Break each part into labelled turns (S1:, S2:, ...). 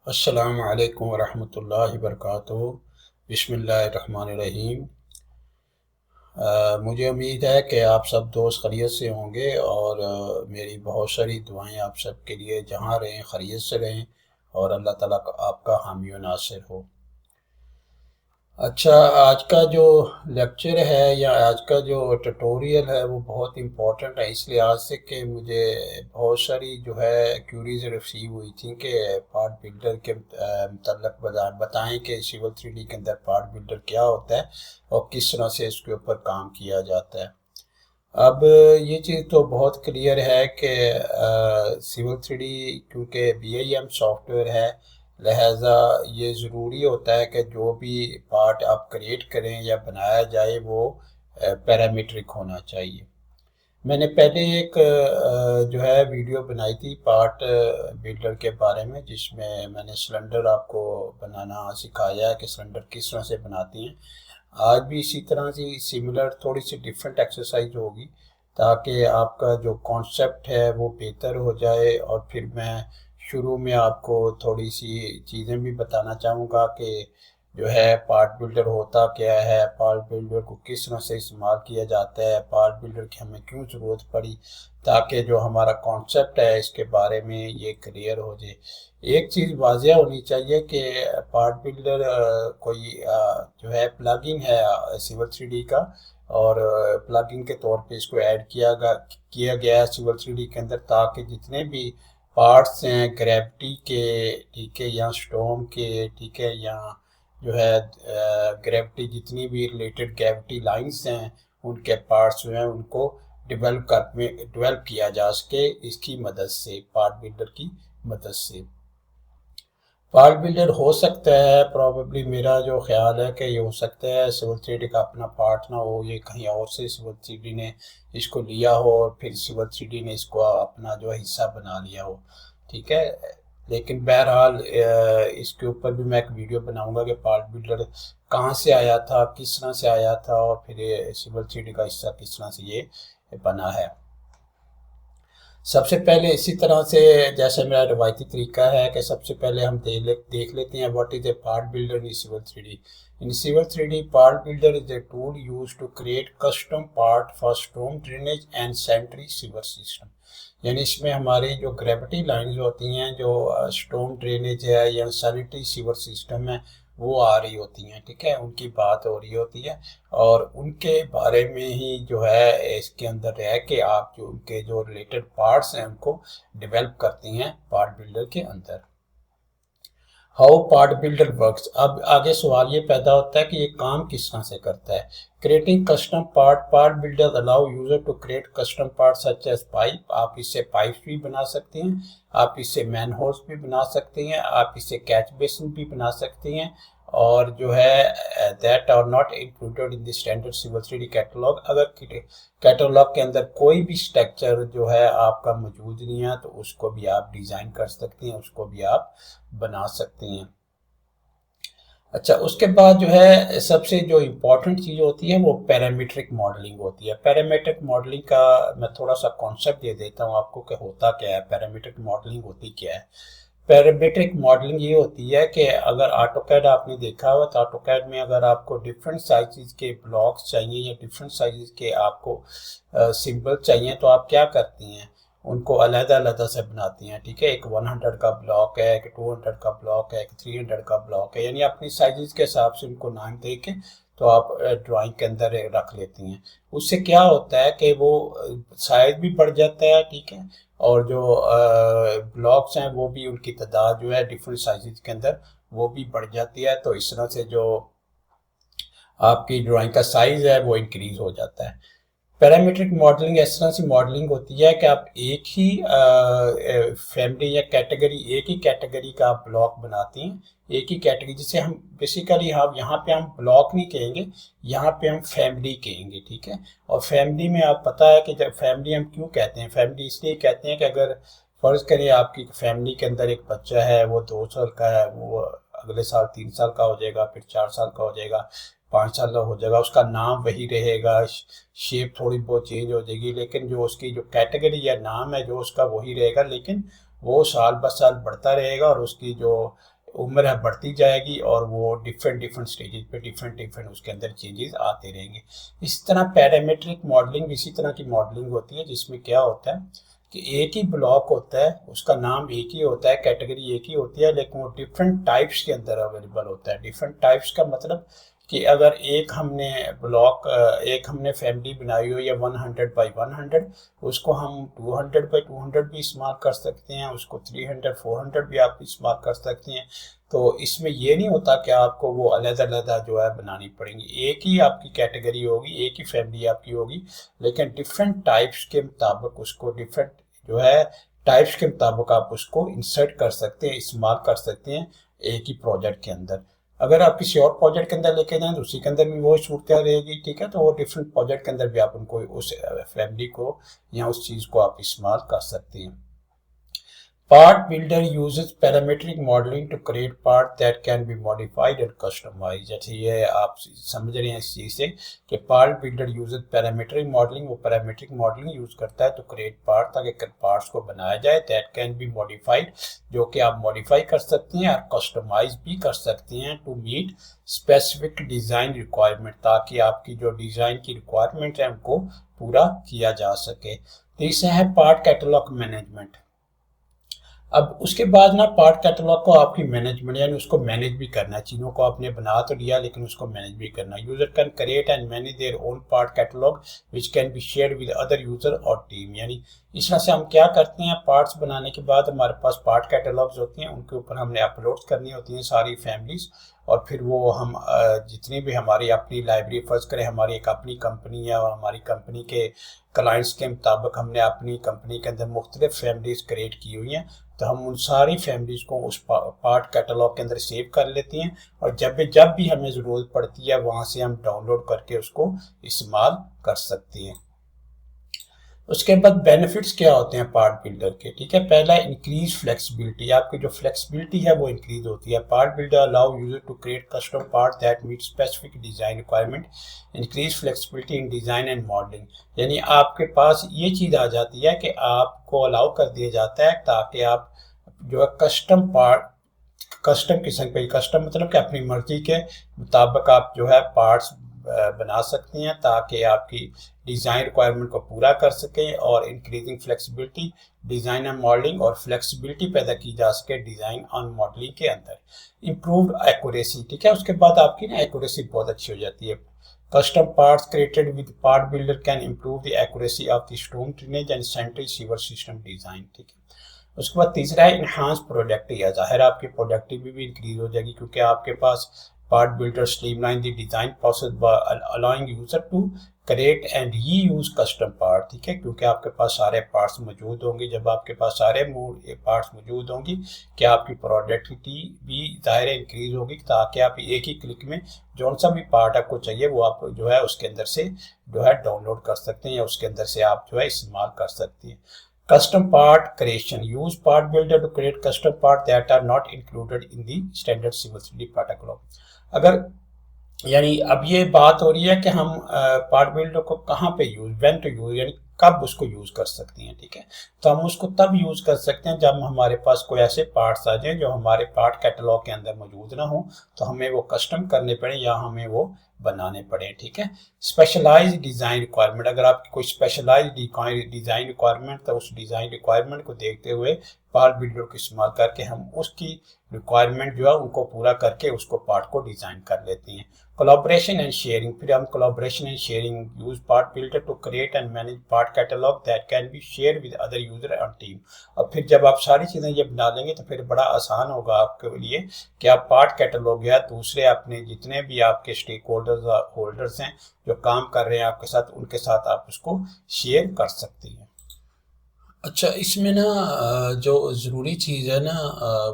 S1: अस्सलामु अलैकुम वरहमतुल्लाहि वबरकातुहू। बिस्मिल्लाहिर्रहमानिर्रहीम। मुझे उम्मीद है कि आप सब दोस्त खैरियत से होंगे और मेरी बहुत सारी दुआएं आप सब के लिए, जहाँ रहें खैरियत से रहें और अल्लाह ताला आपका हामी व नासिर हो। अच्छा, आज का जो लेक्चर है या आज का जो ट्यूटोरियल है वो बहुत इम्पोर्टेंट है, इसलिए आज से कि मुझे बहुत सारी जो है क्यूरीज रिसीव हुई थी कि पार्ट बिल्डर के मतलब बताएं कि सिविल 3D के अंदर पार्ट बिल्डर क्या होता है और किस तरह से इसके ऊपर काम किया जाता है। अब ये चीज़ तो बहुत क्लियर है कि सिविल 3D क्योंकि BIM सॉफ्टवेयर है, लिहाजा ये ज़रूरी होता है कि जो भी पार्ट आप क्रिएट करें या बनाया जाए वो पैरामीट्रिक होना चाहिए। मैंने पहले एक जो है वीडियो बनाई थी पार्ट बिल्डर के बारे में, जिसमें मैंने सिलेंडर आपको बनाना सिखाया है कि सिलेंडर किस तरह से बनाती हैं। आज भी इसी तरह से सिमिलर थोड़ी सी डिफरेंट एक्सरसाइज होगी ताकि आपका जो कॉन्सेप्ट है वो बेहतर हो जाए। और फिर मैं शुरू में आपको थोड़ी सी चीज़ें भी बताना चाहूँगा कि जो है पार्ट बिल्डर होता क्या है, पार्ट बिल्डर को किस तरह से इस्तेमाल किया जाता है, पार्ट बिल्डर की हमें क्यों ज़रूरत पड़ी, ताकि जो हमारा कॉन्सेप्ट है इसके बारे में ये क्लियर हो जाए। एक चीज़ वाज़िया होनी चाहिए कि पार्ट बिल्डर कोई जो है प्लगइन है सिविल 3D का, और प्लगइन के तौर पे इसको ऐड किया गया है सिविल 3D के अंदर, ताकि जितने भी पार्ट्स हैं ग्रेविटी के, ठीक है, या स्टॉर्म के, ठीक है, या जो है ग्रेविटी जितनी भी रिलेटेड ग्रेविटी लाइंस हैं उनके पार्ट्स जो हैं उनको डेवलप किया जा सके इसकी मदद से, पार्ट बिल्डर की मदद से। पार्ट बिल्डर हो सकता है, प्रॉबेबली मेरा जो ख्याल है कि ये हो सकता है सिविल 3D का अपना पार्ट ना हो, ये कहीं और से सिविल 3D ने इसको लिया हो और फिर सिविल 3D ने इसको अपना जो है हिस्सा बना लिया हो, ठीक है। लेकिन बहरहाल इसके ऊपर भी मैं एक वीडियो बनाऊंगा कि पार्ट बिल्डर कहाँ से आया था, किस तरह से आया था और फिर ये सिविल 3D का हिस्सा किस तरह से ये बना है। सबसे पहले इसी तरह से जैसे मेरा रवायती तरीका है कि सबसे पहले हम देख लेते हैं what is a part builder in civil 3D। In civil 3D part builder is a tool use to create custom part for storm drainage and sanitary sewer system. यानी इसमें हमारी जो ग्रेविटी लाइंस होती हैं, जो स्टॉर्म ड्रेनेज है या sanitary sewer system है, वो आ रही होती हैं, ठीक है, उनकी बात हो रही होती है। और उनके बारे में ही जो है इसके अंदर रह के आप जो उनके जो रिलेटेड पार्ट्स हैं उनको डेवलप करती हैं पार्ट बिल्डर के अंदर। हाउ पार्ट बिल्डर वर्क्स, अब आगे सवाल ये पैदा होता है कि ये काम किस तरह से करता है। Creating custom part builder allow user to create custom part such as pipe, आप इससे पाइप भी बना सकते हैं, आप इससे मैन होल्स भी बना सकते हैं, आप इससे कैच बेसिन भी बना सकते हैं, और जो है that are not included in the standard civil 3D catalogue. अगर कैटलॉग के अंदर कोई भी स्ट्रक्चर जो है आपका मौजूद नहीं है तो उसको भी आप डिज़ाइन कर सकते हैं, उसको भी आप बना सकते हैं। अच्छा, उसके बाद जो है सबसे जो इम्पोर्टेंट चीज़ होती है वो पैरामीट्रिक मॉडलिंग होती है। पैरामीट्रिक मॉडलिंग का मैं थोड़ा सा कॉन्सेप्ट दे देता हूँ आपको कि होता क्या है, पैरामीट्रिक मॉडलिंग होती क्या है। पैरामीट्रिक मॉडलिंग ये होती है कि अगर ऑटोकैड आपने देखा हुआ तो ऑटोकैड में अगर आपको डिफरेंट साइजेस के ब्लॉक्स चाहिए या डिफरेंट साइजेस के आपको सिंबल चाहिए तो आप क्या करती हैं, उनको अलग-अलग से बनाती हैं, ठीक है। एक 100 का ब्लॉक है, एक 200 का ब्लॉक है, एक 300 का ब्लॉक है, यानी अपनी साइजेस के हिसाब से उनको नाम दे के तो आप ड्राइंग के अंदर रख लेती हैं। उससे क्या होता है कि वो साइज भी बढ़ जाता है, ठीक है, और जो ब्लॉक्स हैं वो भी उनकी तादाद जो है डिफरेंट साइजेस के अंदर वो भी बढ़ जाती है, तो इस तरह से जो आपकी ड्राइंग का साइज है वो इंक्रीज हो जाता है। पैरामीट्रिक मॉडलिंग इस तरह से मॉडलिंग होती है कि आप एक ही फैमिली या कैटेगरी, एक ही कैटेगरी का आप ब्लॉक बनाते हैं, एक ही कैटेगरी, जिसे हम बेसिकली हम यहाँ पे हम ब्लॉक नहीं कहेंगे, यहाँ पे हम फैमिली कहेंगे, ठीक है। और फैमिली में आप पता है कि जब फैमिली हम क्यों कहते हैं, फैमिली इसलिए कहते हैं कि अगर फ़र्ज़ करें आपकी फैमिली के अंदर एक बच्चा है, वो 2 साल का है, वो अगले साल 3 साल का हो जाएगा, फिर 4 साल का हो जाएगा, 5 साल का हो जाएगा, उसका नाम वही रहेगा, शेप थोड़ी बहुत चेंज हो जाएगी, लेकिन जो उसकी जो कैटेगरी या नाम है जो उसका वही रहेगा, लेकिन वो साल ब साल बढ़ता रहेगा और उसकी जो उम्र है बढ़ती जाएगी और वो डिफरेंट स्टेजेस पे डिफरेंट उसके अंदर चेंजेस आते रहेंगे। इसी तरह पैरामीट्रिक मॉडलिंग इसी तरह की मॉडलिंग होती है, जिसमें क्या होता है कि एक ही ब्लॉक होता है, उसका नाम एक ही होता है, कैटेगरी एक ही होती है, लेकिन वो डिफरेंट टाइप्स के अंदर अवेलेबल होता है। डिफरेंट टाइप्स का मतलब कि अगर एक हमने फैमिली बनाई हो या 100 बाई 100, उसको हम 200 बाई 200 भी इस्तेमाल कर सकते हैं, उसको 300 400 भी आप इस्तेमाल कर सकते हैं। तो इसमें ये नहीं होता कि आपको वो अलग-अलग जो है बनानी पड़ेंगी, एक ही आपकी कैटेगरी होगी, एक ही फैमिली आपकी होगी, लेकिन डिफरेंट टाइप्स के मुताबिक उसको डिफरेंट जो है टाइप्स के मुताबिक आप उसको इंसर्ट कर सकते हैं, इस्तेमाल कर सकते हैं एक ही प्रोजेक्ट के अंदर। अगर आप किसी और प्रोजेक्ट के अंदर लेके जाएं तो उसी के अंदर भी वो सूरत रहेगी, ठीक है। तो वो डिफरेंट प्रोजेक्ट के अंदर भी आप उनको उस फैमिली को या उस चीज़ को आप इस्तेमाल कर सकते हैं। Part Builder uses parametric modeling to create part that can be modified and customized। जैसे ये आप समझ रहे हैं इस चीज़ से कि Part Builder uses parametric modeling, वो parametric modeling यूज करता है तो create part, ताकि पार्ट्स को बनाया जाए, that can be modified, जो कि आप modify कर सकते हैं और customize भी कर सकते हैं to meet specific design requirement, ताकि आपकी जो डिज़ाइन की रिक्वायरमेंट है उनको पूरा किया जा सके। तीसरा है पार्ट कैटलॉग मैनेजमेंट। अब उसके बाद ना पार्ट कैटलॉग को आपकी मैनेजमेंट यानी उसको मैनेज भी करना है, चीज़ों को आपने बना तो लिया लेकिन उसको मैनेज भी करना है। User can create and manage their own part catalogue which can be shared with other user और टीम। यानी इस तरह से हम क्या करते हैं, पार्ट्स बनाने के बाद हमारे पास पार्ट कैटलॉग्स होती हैं, उनके ऊपर हमने अपलोड करनी होती हैं सारी फैमिलीज, और फिर वो हम जितनी भी हमारी अपनी लाइब्रेरी, फर्ज करें हमारी एक अपनी कंपनी है और हमारी कंपनी के क्लाइंट्स के मुताबिक हमने अपनी कंपनी के अंदर मुख्तलिफ फैमिलीज क्रिएट की हुई हैं, तो हम उन सारी फैमिलीज को उस पार्ट कैटलॉग के अंदर सेव कर लेती हैं, और जब भी हमें ज़रूरत पड़ती है वहाँ से हम डाउनलोड करके उसको इस्तेमाल कर सकती हैं। उसके बाद बेनिफिट्स क्या होते हैं पार्ट बिल्डर के, ठीक है। पहला, इंक्रीज फ्लेक्सिबिलिटी, आपकी जो फ्लेक्सिबिलिटी है वो इंक्रीज होती है। Part builder allow user to create custom part that meet specific design requirement, increase flexibility in design and modelling. यानी आपके पास ये चीज़ आ जाती है कि आपको अलाउ कर दिया जाता है ताकि आप जो है कस्टम किस्म पे, कस्टम मतलब कि अपनी मर्जी के मुताबिक आप जो है पार्ट्स बना सकते हैं ताकि आपकी डिज़ाइन रिक्वायरमेंट को पूरा कर सकें, और increasing flexibility design and modelling, और फ्लेक्सिबिलिटी पैदा की जा सके डिज़ाइन और मॉडलिंग के अंदर। इम्प्रूव्ड एक्यूरेसी, ठीक है। उसके बाद आपकी ना एक्यूरेसी बहुत अच्छी हो जाती है। Custom parts created with part builder can improve the accuracy of the stone drainage and central sewer system design, ठीक है। उसके बाद तीसरा है इनहांस प्रोडक्टिविटी, या जाहिर आपकी प्रोडक्टिविटी भी इंक्रीज हो जाएगी क्योंकि आपके पास part builder streamline the design process by allowing user to create and reuse custom part, ठीक है। क्योंकि आपके पास सारे पार्ट्स मौजूद होंगे, जब आपके पास सारे पार्ट्स मौजूद होंगी कि आपकी प्रोडक्टिविटी भी ज़ाहिर इंक्रीज होगी, ताकि आप एक ही क्लिक में जौन सा भी पार्ट आपको चाहिए वो आप जो है उसके अंदर से जो है डाउनलोड कर सकते हैं या उसके अंदर से आप जो है इस्तेमाल कर सकते हैं। Custom part creation, use part builder to create custom part that are not included in the standard Civil 3D protocol। अगर यानी अब ये बात हो रही है कि हम पार्ट बिल्डर को कहाँ पे यूज, व्हेन टू यूज, यानी कब उसको यूज कर सकते हैं, ठीक है। तो हम उसको तब यूज कर सकते हैं जब हमारे पास कोई ऐसे पार्ट्स आ जाए जो हमारे पार्ट कैटलॉग के अंदर मौजूद ना हो, तो हमें वो कस्टम करने पड़े या हमें वो बनाने पड़े, ठीक है। स्पेशलाइज्ड डिज़ाइन रिक्वायरमेंट, अगर आपकी कोई स्पेशलाइज्ड डिज़ाइन रिक्वायरमेंट, तो उस डिज़ाइन रिक्वायरमेंट को देखते हुए पार्ट बिल्डर को इस्तेमाल करके हम उसकी रिक्वायरमेंट जो है उनको पूरा करके उसको पार्ट को डिज़ाइन कर लेते हैं। कोलैबोरेशन एंड शेयरिंग, फिर हम collaboration and sharing, use part builder to create and manage part catalogue that can be share with other user and team. और फिर जब आप सारी चीज़ें ये बना लेंगे तो फिर बड़ा आसान होगा आपके लिए कि आप पार्ट कैटलॉग या दूसरे अपने जितने भी आपके स्टेक होल्डर्स हैं जो काम कर रहे हैं आपके साथ, उनके साथ आप उसको शेयर कर सकते हैं। अच्छा, इसमें ना जो ज़रूरी चीज़ है ना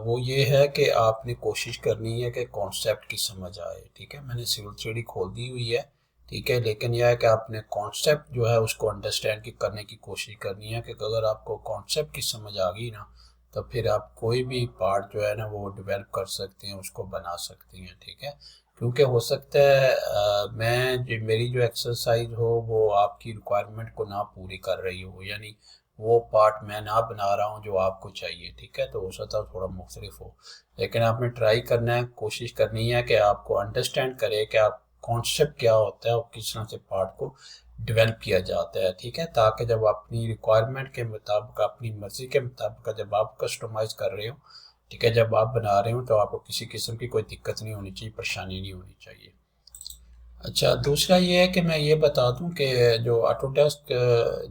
S1: वो ये है कि आपने कोशिश करनी है कि कॉन्सेप्ट की समझ आए, ठीक है। मैंने सिविल 3D खोल दी हुई है, ठीक है, लेकिन यह है कि आपने कॉन्सेप्ट जो है उसको अंडरस्टैंड करने की कोशिश करनी है कि अगर आपको कॉन्सेप्ट की समझ आ गई ना तो फिर आप कोई भी पार्ट जो है ना वो डेवलप कर सकते हैं, उसको बना सकते हैं, ठीक है। क्योंकि हो सकता है मेरी जो एक्सरसाइज हो वो आपकी रिक्वायरमेंट को ना पूरी कर रही हो, यानी वो पार्ट मैं ना बना रहा हूँ जो आपको चाहिए, ठीक है। तो हो सकता है थोड़ा मुख्तलिफ हो, लेकिन आपने ट्राई करना है, कोशिश करनी है कि आपको अंडरस्टैंड करे कि आप कॉन्सेप्ट क्या होता है और किस तरह से पार्ट को डेवलप किया जाता है, ठीक है। ताकि जब अपनी रिक्वायरमेंट के मुताबिक, अपनी मर्ज़ी के मुताबिक जब आप कस्टमाइज़ कर रहे हो, ठीक है, जब आप बना रहे हो, तो आपको किसी किस्म की कोई दिक्कत नहीं होनी चाहिए, परेशानी नहीं होनी चाहिए। अच्छा, दूसरा ये है कि मैं ये बता दूं कि जो ऑटोडेस्क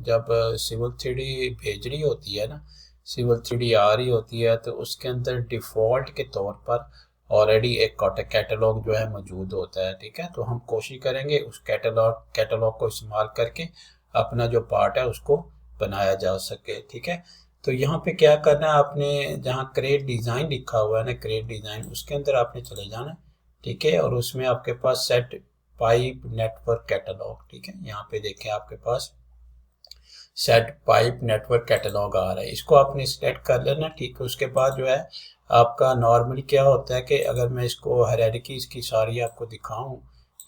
S1: जब सिविल 3D भेज रही होती है ना, सिविल 3D आ रही होती है, तो उसके अंदर डिफ़ॉल्ट के तौर पर ऑलरेडी एक कैटलॉग जो है मौजूद होता है, ठीक है। तो हम कोशिश करेंगे उस कैटलॉग को इस्तेमाल करके अपना जो पार्ट है उसको बनाया जा सके, ठीक है। तो यहाँ पे क्या करना है, आपने जहाँ क्रिएट डिज़ाइन लिखा हुआ है ना, क्रिएट डिज़ाइन, उसके अंदर आपने चले जाना, ठीक है। और उसमें आपके पास सेट पाइप नेटवर्क कैटलॉग, ठीक है, यहाँ पे देखें आपके पास सेट पाइप नेटवर्क कैटलॉग आ रहा है, इसको आपने सिलेक्ट कर लेना, ठीक है। उसके बाद जो है आपका नॉर्मली क्या होता है कि अगर मैं इसको हायरार्की इसकी सारी आपको दिखाऊं,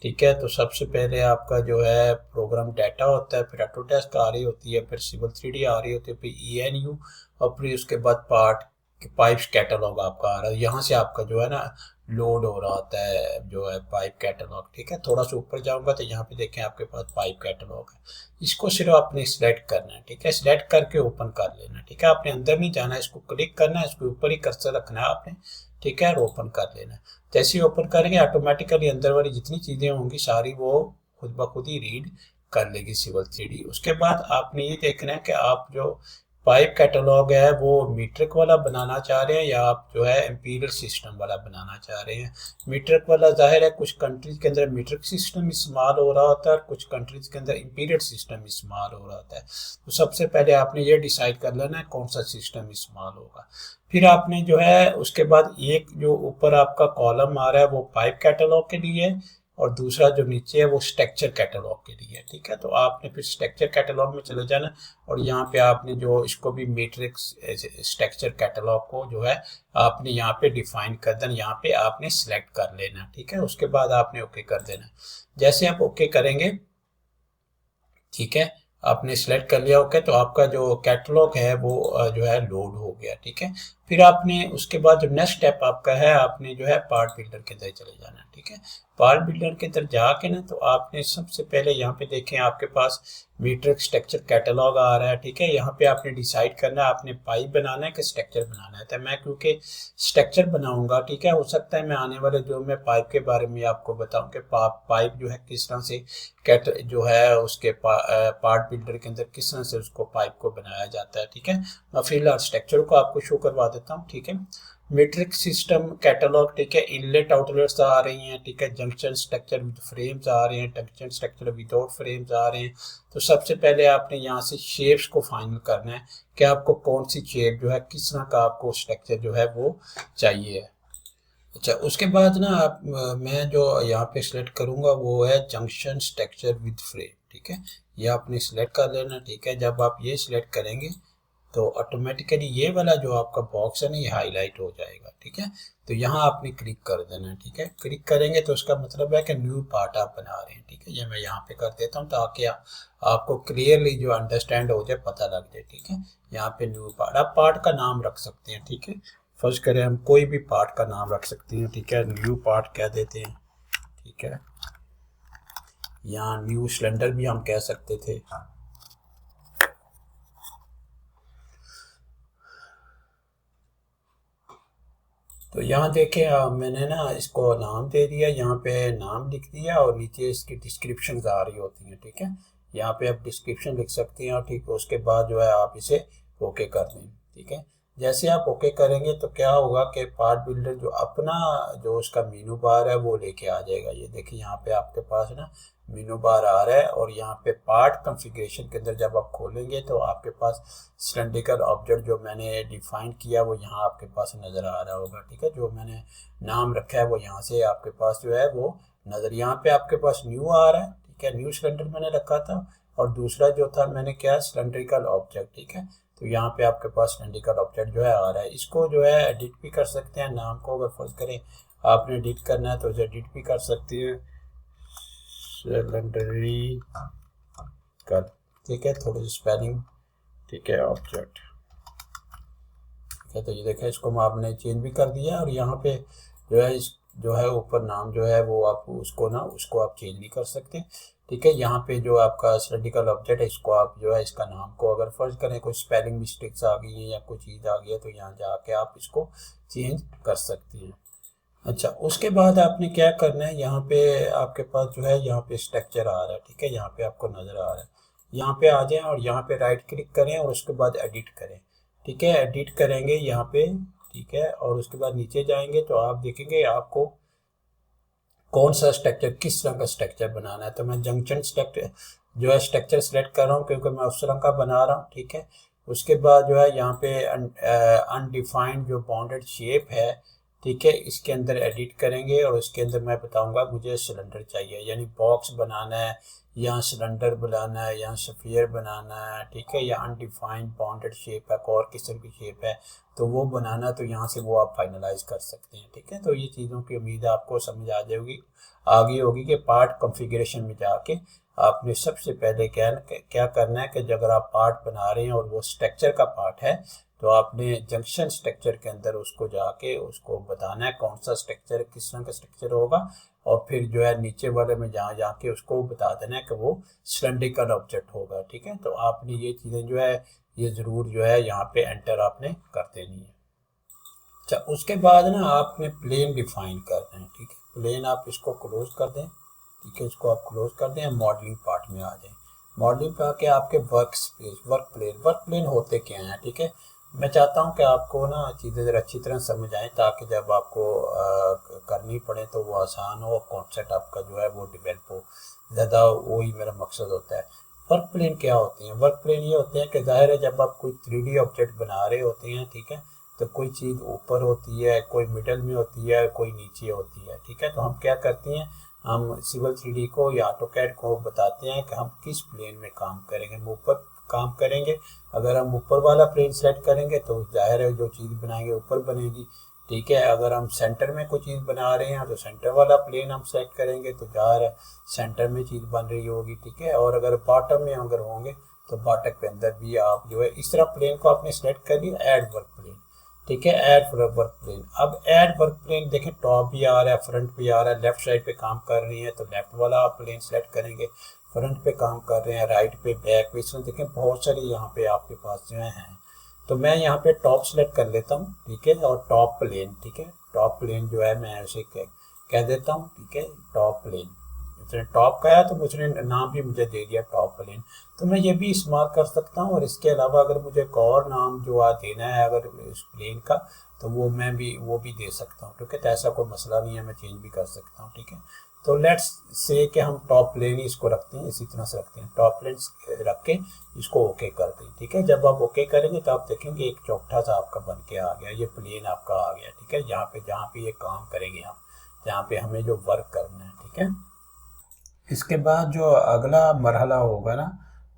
S1: ठीक है, तो सबसे पहले आपका जो है प्रोग्राम डाटा होता है, फिर ऑटोडेस्क आ रही होती है, फिर सिविल 3D आ रही होती है, फिर ENU, और फिर उसके बाद पार्ट पाइप्स कैटलॉग आपका आ रहा है। यहाँ से आपका जो है ना लोड हो रहा होता है जो है पाइप कैटलॉग, ठीक है। थोड़ा सा ऊपर जाऊंगा तो यहाँ पे देखें आपके पास पाइप कैटलॉग है, इसको सिर्फ आपने सिलेक्ट करना है, ठीक है। सिलेक्ट करके ओपन कर लेना, ठीक है। आपने अंदर नहीं जाना है, इसको क्लिक करना है, इसके ऊपर ही कर्सर रखना है आपने, ठीक है, और ओपन कर लेना है। जैसे ही ओपन करेंगे ऑटोमेटिकली अंदर वाली जितनी चीज़ें होंगी सारी वो खुद ब खुद ही रीड कर लेगी सिविल 3D। उसके बाद आपने ये देखना है कि आप जो पाइप कैटलॉग है वो मीट्रिक वाला बनाना चाह रहे हैं या आप जो है इम्पीरियल सिस्टम वाला बनाना चाह रहे हैं। मीट्रिक वाला जाहिर है कुछ कंट्रीज के अंदर मीट्रिक सिस्टम इस्तेमाल हो रहा होता है और कुछ कंट्रीज के अंदर इम्पीरियल सिस्टम इस्तेमाल हो रहा होता है। तो सबसे पहले आपने ये डिसाइड कर लेना है कौन सा सिस्टम इस्तेमाल होगा। फिर आपने जो है उसके बाद एक जो ऊपर आपका कॉलम आ रहा है वो पाइप कैटलॉग के लिए है, और दूसरा जो नीचे है वो स्ट्रक्चर कैटलॉग के लिए, ठीक है। तो आपने फिर स्ट्रक्चर कैटलॉग में चले जाना, और यहाँ पे आपने जो इसको भी मैट्रिक्स स्ट्रक्चर कैटलॉग को जो है आपने यहाँ पे डिफाइन कर देना, यहाँ पे आपने सेलेक्ट कर लेना, ठीक है। उसके बाद आपने ओके कर देना। जैसे आप ओके करेंगे, ठीक है, आपने सेलेक्ट कर लिया ओके, तो आपका जो कैटलॉग है वो जो है लोड हो गया, ठीक है। फिर आपने उसके बाद जो नेक्स्ट स्टेप आपका है, आपने जो है पार्ट बिल्डर के अंदर चले जाना, ठीक है। पार्ट बिल्डर के अंदर जाके ना तो आपने सबसे पहले यहाँ पे देखें आपके पास मीट्रिक स्ट्रक्चर कैटलॉग आ रहा है, ठीक है। यहाँ पे आपने डिसाइड करना है आपने पाइप बनाना है कि स्ट्रक्चर बनाना है। तो मैं क्योंकि स्ट्रक्चर बनाऊंगा, ठीक है, हो सकता है मैं आने वाले जो मैं पाइप के बारे में आपको बताऊं कि पाइप जो है किस तरह से कैट जो है उसके पार्ट बिल्डर के अंदर किस तरह से उसको पाइप को बनाया जाता है, ठीक है। मैं फिलहाल स्ट्रक्चर को आपको शो करवा देता हूँ, ठीक है। मीट्रिक सिस्टम कैटलॉग, ठीक है, इनलेट आउटलेट्स आ रही हैं, ठीक है, जंक्शन स्ट्रक्चर विद फ्रेम्स आ रहे हैं, जंक्शन स्ट्रक्चर विदाउट फ्रेम्स आ रहे हैं। तो सबसे पहले आपने यहाँ से शेप्स को फाइनल करना है कि आपको कौन सी शेप जो है किस तरह का आपको स्ट्रक्चर जो है वो चाहिए। अच्छा, उसके बाद ना आप मैं जो यहाँ पे सिलेक्ट करूँगा वो है जंक्शन स्ट्रक्चर विद फ्रेम, ठीक है। ये आपने सिलेक्ट कर लेना, ठीक है। जब आप ये सिलेक्ट करेंगे तो ऑटोमेटिकली ये वाला जो आपका बॉक्स है ना ये हाईलाइट हो जाएगा, ठीक है। तो यहाँ आपने क्लिक कर देना, ठीक है। क्लिक करेंगे तो उसका मतलब है कि न्यू पार्ट आप बना रहे हैं, ठीक है। ये मैं यहाँ पे कर देता हूँ ताकि आपको क्लियरली जो अंडरस्टैंड हो जाए, पता लग जाए, ठीक है। यहाँ पे न्यू पार्ट, आप पार्ट का नाम रख सकते हैं, ठीक है। फर्ज करें हम कोई भी पार्ट का नाम रख सकते हैं, ठीक है, न्यू पार्ट कह देते हैं, ठीक है। यहाँ न्यू सिलेंडर भी हम कह सकते थे। तो यहाँ देखें मैंने ना इसको नाम दे दिया, यहाँ पे नाम लिख दिया और नीचे इसकी डिस्क्रिप्शन आ रही होती हैं, ठीक है। यहाँ पे आप डिस्क्रिप्शन लिख सकते हैं, और ठीक है उसके बाद जो है आप इसे ओके कर दें, ठीक है। जैसे आप ओके करेंगे तो क्या होगा कि पार्ट बिल्डर जो अपना जो उसका मेनू बार है वो लेके आ जाएगा। ये देखिए यहाँ पे आपके पास ना मेनू बार आ रहा है, और यहाँ पे पार्ट कॉन्फ़िगरेशन के अंदर जब आप खोलेंगे तो आपके पास सिलेंड्रिकल ऑब्जेक्ट जो मैंने डिफाइन किया वो यहाँ आपके पास नज़र आ रहा होगा, ठीक है। जो मैंने नाम रखा है वो यहाँ से आपके पास जो है वो नज़र, यहाँ पे आपके पास न्यू आ रहा है, ठीक है, न्यू सिलेंडर मैंने रखा था, और दूसरा जो था मैंने क्या सिलेंड्रिकल ऑब्जेक्ट, ठीक है। तो यहाँ पे आपके पास सिलेंड्रिकल ऑब्जेक्ट जो है आ रहा है। इसको जो है एडिट भी कर सकते हैं, नाम को अगर फर्ज करें आपने एडिट करना है तो इसे एडिट भी कर सकते हैं, सिलेंड्रिकल, ठीक है, थोड़ी सी स्पेलिंग ठीक है, ऑब्जेक्ट। ठीक है, तो ये देखें, इसको आपने चेंज भी कर दिया और यहाँ पे जो है इस जो है ऊपर नाम जो है वो आप उसको आप चेंज भी कर सकते हैं। ठीक है, यहाँ पे जो आपका सिलेंड्रिकल ऑब्जेक्ट है इसको आप जो है इसका नाम को अगर फर्ज करें कोई स्पेलिंग मिस्टेक्स आ गई है या कोई चीज़ आ गई है तो यहाँ जाके आप इसको चेंज कर सकते हैं। अच्छा, उसके बाद आपने क्या करना है, यहाँ पे आपके पास जो है यहाँ पे स्ट्रक्चर आ रहा है। ठीक है, यहाँ पे आपको नज़र आ रहा है, यहाँ पे आ जाएं और यहाँ पे राइट क्लिक करें और उसके बाद एडिट करें। ठीक है, एडिट करेंगे यहाँ पे। ठीक है, और उसके बाद नीचे जाएंगे तो आप देखेंगे आपको कौन सा स्ट्रक्चर, किस रंग का स्ट्रक्चर बनाना है। तो मैं जंक्शन स्ट्रक्चर जो है स्ट्रक्चर सेलेक्ट कर रहा हूँ क्योंकि मैं उस रंग का बना रहा हूँ। ठीक है, उसके बाद जो है यहाँ पे अनडिफाइंड जो बाउंडेड शेप है, ठीक है, इसके अंदर एडिट करेंगे और उसके अंदर मैं बताऊंगा मुझे सिलेंडर चाहिए, यानी बॉक्स बनाना है या सिलेंडर बनाना है या स्फीयर बनाना है। ठीक है, या अनडिफाइंड बाउंडेड शेप है, और किस्म की शेप है तो वो बनाना, तो यहाँ से वो आप फाइनलाइज कर सकते हैं। ठीक है, तो ये चीज़ों की उम्मीद आपको समझ आ जाएगी आगे होगी कि पार्ट कॉन्फ़िगरेशन में जाके आपने सबसे पहले क्या करना है कि जब अगर आप पार्ट बना रहे हैं और वो स्ट्रक्चर का पार्ट है तो आपने जंक्शन स्ट्रक्चर के अंदर उसको जाके उसको बताना है कौन सा स्ट्रक्चर किस तरह का स्ट्रक्चर होगा, और फिर जो है नीचे वाले में जहाँ जाके उसको बता देना है कि वो सिलेंड्रिकल ऑब्जेक्ट होगा। ठीक है, तो आपने ये चीज़ें जो है ये ज़रूर जो है यहाँ पे एंटर आपने कर देनी है। अच्छा, उसके बाद ना आपने प्लेन डिफाइन करना है। ठीक है, प्लेन आप इसको क्लोज कर दें। ठीक है, इसको आप क्लोज कर दें, मॉडलिंग पार्ट में आ जाएं। मॉडलिंग पे आके आपके वर्क प्लेन होते क्या हैं। ठीक है, मैं चाहता हूं कि आपको ना चीज़ें ज़रा अच्छी तरह समझ आएँ ताकि जब आपको करनी पड़े तो वो आसान हो, कॉन्सेप्ट आपका जो है वो डेवलप हो ज़्यादा, वही मेरा मकसद होता है। वर्क प्लेन क्या होते हैं? वर्क प्लेन ये होते हैं कि ज़ाहिर है जब आप कोई 3D ऑब्जेक्ट बना रहे होते हैं, ठीक है, तो कोई चीज़ ऊपर होती है, कोई मिडल में होती है, कोई नीचे होती है। ठीक है, तो हम क्या करते हैं, हम सिविल 3D को या ऑटोकैड को बताते हैं कि हम किस प्लेन में काम करेंगे। हम ऊपर काम करेंगे, अगर हम ऊपर वाला प्लेन सेलेक्ट करेंगे तो जाहिर है जो चीज़ बनाएंगे ऊपर बनेगी। ठीक है, अगर हम सेंटर में कोई चीज़ बना रहे हैं तो सेंटर वाला प्लेन हम सेलेक्ट करेंगे तो जाहिर है सेंटर में चीज़ बन रही होगी। ठीक है, और अगर बॉटम में अगर होंगे तो बॉटम के अंदर भी आप जो है इस तरह प्लेन को आपने सेलेक्ट कर लिया, ऐड वर्क प्लेन। ठीक है, ऐड वर्क प्लेन। अब ऐड वर्क प्लेन देखें, टॉप भी आ रहा है, फ्रंट भी आ रहा है, लेफ्ट साइड पे काम कर रही है तो लेफ्ट वाला प्लेन सेलेक्ट करेंगे, फ्रंट पे काम कर रहे हैं, राइट पे, बैक पे, इसमें देखें बहुत सारी यहाँ पे आपके पास जो हैं। तो मैं यहाँ पे टॉप सेलेक्ट कर लेता हूँ। ठीक है, और टॉप प्लेन, ठीक है, टॉप प्लेन जो है मैं उसे कह देता हूँ। ठीक है, टॉप प्लेन, इसने टॉप का है तो उसने नाम भी मुझे दे दिया टॉप प्लेन, तो मैं ये भी इस्तेमाल कर सकता हूँ। और इसके अलावा अगर मुझे एक और नाम जो देना है अगर इस प्लेन का तो वो भी दे सकता हूँ। ठीक है, तो ऐसा कोई मसला नहीं है, मैं चेंज भी कर सकता हूँ। ठीक है, तो लेट्स से कि हम टॉप प्लेन ही इसको रखते हैं, इसी तरह से रखते हैं, टॉप प्लेन रख के इसको ओके करते हैं। ठीक है, जब आप ओके करेंगे तो आप देखेंगे एक चौथा सा आपका बन के आ गया, ये प्लेन आपका आ गया। ठीक है, जहाँ पे ये काम करेंगे हम, जहाँ पे हमें जो वर्क करना है। ठीक है, इसके बाद जो अगला मरहला होगा ना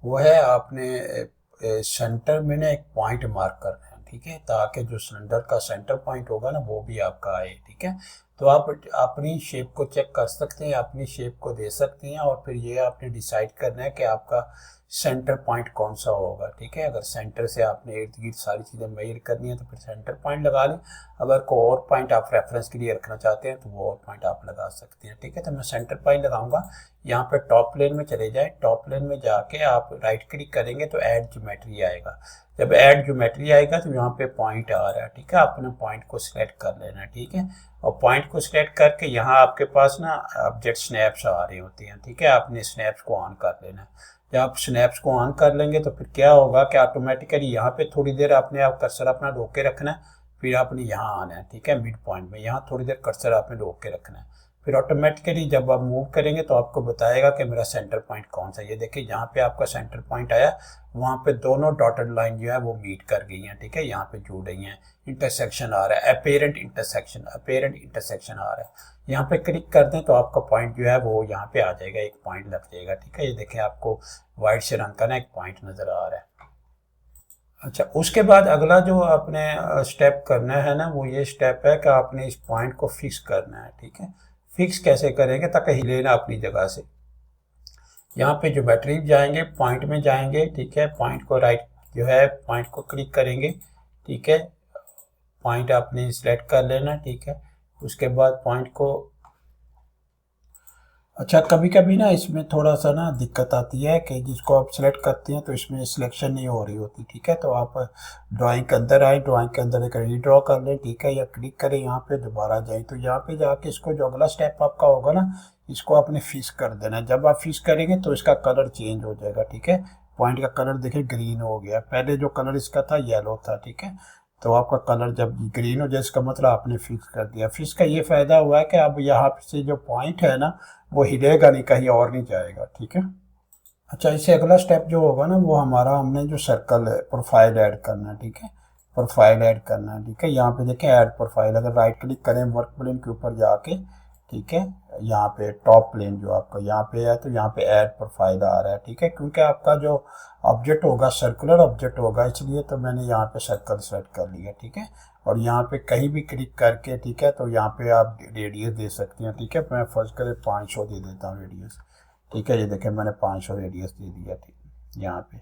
S1: वो है आपने सेंटर में ना एक पॉइंट मार्क करना है। ठीक है, ताकि जो सिलेंडर का सेंटर पॉइंट होगा ना वो भी आपका आए। ठीक है, तो आप अपनी शेप को चेक कर सकते हैं, अपनी शेप को दे सकते हैं और फिर ये आपने डिसाइड करना है कि आपका सेंटर पॉइंट कौन सा होगा। ठीक है, अगर सेंटर से आपने इर्द गिर्द सारी चीज़ें मेजर करनी है तो फिर सेंटर पॉइंट लगा लें, अगर कोई और पॉइंट आप रेफरेंस के लिए रखना चाहते हैं तो वो और पॉइंट आप लगा सकते हैं। ठीक है, तो मैं सेंटर पॉइंट लगाऊंगा। यहाँ पे टॉप प्लेन में चले जाए, टॉप प्लेन में जाके आप राइट क्लिक करेंगे तो ऐड ज्योमेट्री आएगा। जब ऐड ज्योमेट्री आएगा तो यहाँ पे पॉइंट आ रहा है। ठीक है, अपने पॉइंट को सिलेक्ट कर लेना। ठीक है, और पॉइंट को सिलेक्ट करके यहाँ आपके पास ना ऑब्जेक्ट स्नैप्स आ रही होती हैं। ठीक है, आपने स्नैप्स को ऑन कर लेना। जब आप स्नैप्स को ऑन कर लेंगे तो फिर क्या होगा कि ऑटोमेटिकली यहाँ पे थोड़ी देर आप कर्सर अपना रोक के रखना है, फिर आपने यहाँ आना है। ठीक है, मिड पॉइंट में यहाँ थोड़ी देर कर्सर आपने रोक के रखना है, फिर ऑटोमेटिकली जब आप मूव करेंगे तो आपको बताएगा कि मेरा सेंटर पॉइंट कौन सा है। ये देखिए यहाँ पे आपका सेंटर पॉइंट आया, वहाँ पे दोनों डॉटेड लाइन जो है वो मीट कर गई हैं। ठीक है, यहाँ पे जुड़ रही हैं, इंटरसेक्शन आ रहा है, अपेरेंट इंटरसेक्शन आ रहा है। यहाँ पे क्लिक कर दें तो आपका पॉइंट जो है वो यहाँ पे आ जाएगा, एक पॉइंट लग जाएगा। ठीक है, ये देखें आपको वाइट से रंग का ना एक पॉइंट नजर आ रहा है। अच्छा, उसके बाद अगला जो आपने स्टेप करना है ना वो ये स्टेप है कि आपने इस पॉइंट को फिक्स करना है। ठीक है, फिक्स कैसे करेंगे ताकि हिले ना अपनी जगह से। यहाँ पे ज्योमेट्री जाएंगे, पॉइंट में जाएंगे। ठीक है, पॉइंट को राइट जो है पॉइंट को क्लिक करेंगे, ठीक है। पॉइंट आपने सिलेक्ट कर लेना, ठीक है। उसके बाद पॉइंट को, अच्छा कभी कभी ना इसमें थोड़ा सा ना दिक्कत आती है कि जिसको आप सिलेक्ट करते हैं तो इसमें सिलेक्शन नहीं हो रही होती, ठीक है। तो आप ड्राइंग के अंदर आए, ड्राइंग के अंदर एक रीड्रॉ कर लें, ठीक है, या क्लिक करें यहाँ पे, दोबारा जाएं तो यहाँ पे जाके इसको जो अगला स्टेप आपका होगा ना, इसको आपने फिक्स कर देना है। जब आप फिक्स करेंगे तो इसका कलर चेंज हो जाएगा, ठीक है। पॉइंट का कलर देखिए ग्रीन हो गया, पहले जो कलर इसका था येलो था, ठीक है। तो आपका कलर जब ग्रीन हो जाए इसका मतलब आपने फिक्स कर दिया। फिक्स का ये फ़ायदा हुआ है कि अब यहाँ से जो पॉइंट है ना वो हिलेगा नहीं, कहीं और नहीं जाएगा, ठीक है। अच्छा इससे अगला स्टेप जो होगा ना वो हमारा, हमने जो सर्कल है प्रोफाइल ऐड करना है, ठीक है। प्रोफाइल ऐड करना है, ठीक है। यहाँ पे देखें ऐड प्रोफाइल, अगर राइट क्लिक करें वर्क प्लेन के ऊपर जाके, ठीक है, यहाँ पे टॉप प्लेन जो आपका यहाँ पे है तो यहाँ पे ऐड प्रोफाइल आ रहा है, ठीक है। क्योंकि आपका जो ऑब्जेक्ट होगा सर्कुलर ऑब्जेक्ट होगा, इसलिए तो मैंने यहाँ पे सर्कल सेलेक्ट कर लिया, ठीक है। और यहाँ पे कहीं भी क्लिक करके, ठीक है, तो यहाँ पे आप रेडियस दे सकते हैं, ठीक है। मैं फर्स्ट करे 500 दे देता हूँ रेडियस, ठीक है। ये देखें मैंने 500 रेडियस दे दिया, ठीक है, यहाँ पे।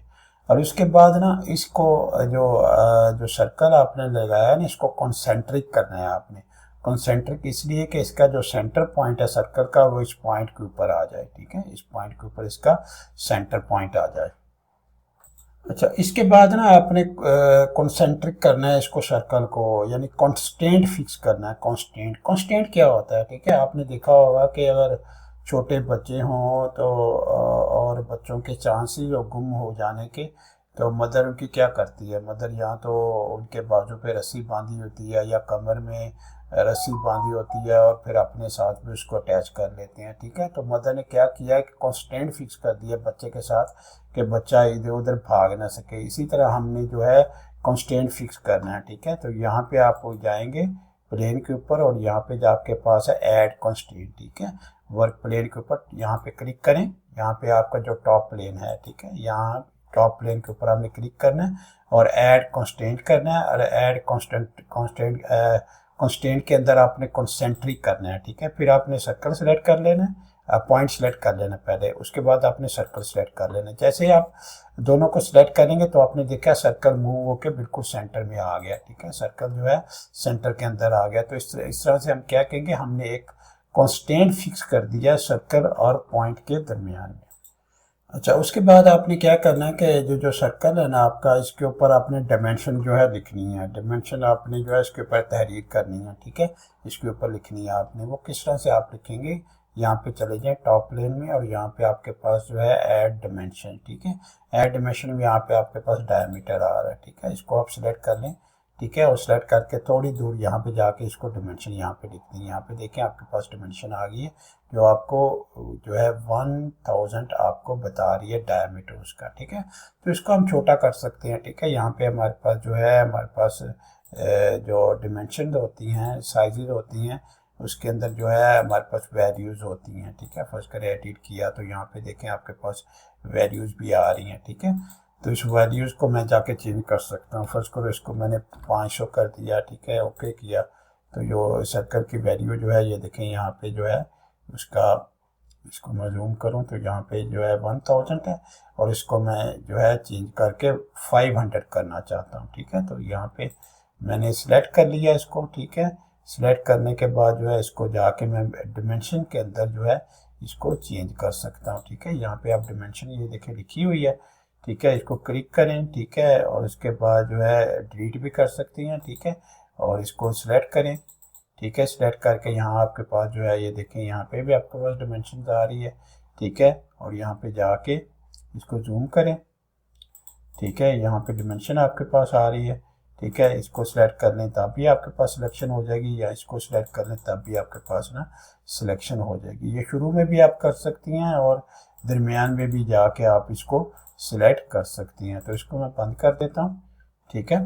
S1: और उसके बाद ना इसको जो सर्कल आपने लगाया है ना, इसको कॉन्सेंट्रिक करना है आपने। कॉन्सेंट्रिक इसलिए कि इसका जो सेंटर पॉइंट है सर्कल का वो इस पॉइंट के ऊपर आ जाए, ठीक है। इस पॉइंट के ऊपर इसका सेंटर पॉइंट आ जाए। अच्छा इसके बाद ना आपने कॉन्सेंट्रिक करना है इसको सर्कल को, यानी कांस्टेंट फिक्स करना है। कांस्टेंट, कांस्टेंट क्या होता है, ठीक है। आपने देखा होगा कि अगर छोटे बच्चे हों तो और बच्चों के चांसेस हो गुम हो जाने के, तो मदर उनकी क्या करती है, मदर या तो उनके बाजू पे रस्सी बांधी होती है या कमर में रस्सी बांधी होती है और फिर अपने साथ में उसको अटैच कर लेते हैं, ठीक है। तो मदर ने क्या किया है कि कांस्टेंट फिक्स कर दिया बच्चे के साथ कि बच्चा इधर उधर भाग ना सके। इसी तरह हमने जो है कांस्टेंट फिक्स करना है, ठीक है। तो यहाँ पे आप जाएंगे प्लेन के ऊपर और यहाँ पे जो आपके पास है ऐड कांस्टेंट, ठीक है। वर्क प्लेन के ऊपर यहाँ पे क्लिक करें, यहाँ पे आपका जो टॉप प्लेन है, ठीक है, यहाँ टॉप प्लेन के ऊपर हमने क्लिक करना है और ऐड कांस्टेंट करना है। और ऐड कांस्टेंट के अंदर आपने कॉन्सेंट्रिक करना है, ठीक है। फिर आपने सर्कल सेलेक्ट कर लेना है, पॉइंट सेलेक्ट कर लेना पहले, उसके बाद आपने सर्कल सेलेक्ट कर लेना। जैसे ही आप दोनों को सिलेक्ट करेंगे तो आपने देखा सर्कल मूव होकर बिल्कुल सेंटर में आ गया, ठीक है। सर्कल जो है सेंटर के अंदर आ गया। तो इस तरह से हम क्या कहेंगे, हमने एक कांस्टेंट फिक्स कर दिया सर्कल और पॉइंट के दरमियान में। अच्छा उसके बाद आपने क्या करना है कि जो सर्कल है ना आपका, इसके ऊपर आपने डायमेंशन जो है लिखनी है। डायमेंशन आपने जो है इसके ऊपर तहरीर करनी है, ठीक है। इसके ऊपर लिखनी है आपने। वो किस तरह से आप लिखेंगे, यहाँ पे चले जाएं टॉप प्लेन में और यहाँ पे आपके पास जो है ऐड डायमेंशन, ठीक है। ऐड डायमेंशन में यहाँ पे आपके पास डायमीटर आ रहा है, ठीक है। इसको आप सिलेक्ट कर लें, ठीक है। और सेलेक्ट करके थोड़ी दूर यहाँ पे जाके इसको डायमेंशन यहाँ पे लिखते हैं। यहाँ पे देखें आपके पास डायमेंशन आ गई है जो आपको जो है 1000 आपको बता रही है डायमीटर उसका, ठीक है। तो इसको हम छोटा कर सकते हैं, ठीक है। यहाँ पे हमारे पास जो है हमारे पास जो डायमेंशन होती हैं, साइजेज होती हैं, उसके अंदर जो है हमारे पास वैल्यूज़ होती हैं, ठीक है। फर्स्ट कर एडिट किया तो यहाँ पे देखें आपके पास वैल्यूज़ भी आ रही हैं, ठीक है। तो इस वैल्यूज़ को मैं जाके चेंज कर सकता हूँ। फर्स्ट करो इसको मैंने 500 कर दिया, ठीक है, ओके किया। तो जो सर्कल की वैल्यू जो है ये देखें यहाँ पे जो है उसका, इसको मैं जूम करूँ तो यहाँ पे जो है 1000 है और इसको मैं जो है चेंज करके 500 करना चाहता हूँ, ठीक है। तो यहाँ पे मैंने सिलेक्ट कर लिया इसको, ठीक है। सिलेक्ट करने के बाद जो है इसको जाके मैं डिमेंशन के अंदर जो है इसको चेंज कर सकता हूँ, ठीक है। यहाँ पे आप डिमेंशन ये देखें लिखी हुई है, ठीक है। इसको क्लिक करें, ठीक है, और उसके बाद जो है डिलीट भी कर सकती हैं, ठीक है। और इसको सिलेक्ट करें, ठीक है। सिलेक्ट करके यहाँ आपके पास जो है ये देखें यहाँ पे भी आपके पास डिमेंशन आ रही है, ठीक है। और यहाँ पे जाके इसको जूम करें, ठीक है। यहाँ पे डिमेंशन आपके पास आ रही है, ठीक है। इसको सिलेक्ट कर लें तब भी आपके पास सिलेक्शन हो जाएगी, या इसको सिलेक्ट कर लें तब भी आपके पास ना सिलेक्शन हो जाएगी। ये शुरू में भी आप कर सकती हैं और दरमियान में भी जाके आप इसको सिलेक्ट कर सकती हैं। तो इसको मैं बंद कर देता हूँ, ठीक है।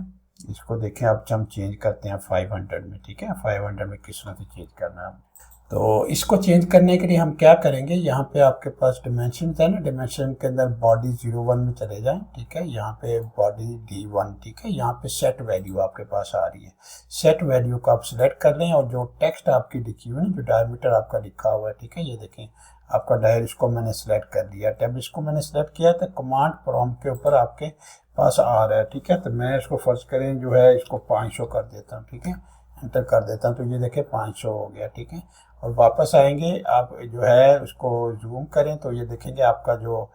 S1: इसको देखें अब हम चेंज करते हैं 500 में, ठीक है। 500 में किस तरह से चेंज करना है। तो इसको चेंज करने के लिए हम क्या करेंगे, यहाँ पे आपके पास डिमेंशन है ना, डिमेंशन के अंदर बॉडी 01 में चले जाएं, ठीक है। यहाँ पे बॉडी D1, ठीक है। यहाँ पे सेट वैल्यू आपके पास आ रही है। सेट वैल्यू को आप सिलेक्ट कर लें और जो टेक्स्ट आपकी लिखी हुई है, जो डायमीटर आपका लिखा हुआ है, ठीक है, ये देखें आपका डायल इसको मैंने सेलेक्ट कर लिया। जब इसको मैंने सेलेक्ट किया तो कमांड प्रॉम्प्ट के ऊपर आपके पास आ रहा है, ठीक है। तो मैं इसको फर्ज करें जो है इसको 500 कर देता हूँ, ठीक है, एंटर कर देता हूँ, तो ये देखें 500 हो गया, ठीक है। और वापस आएंगे, आप जो है उसको जूम करें तो ये देखेंगे आपका जो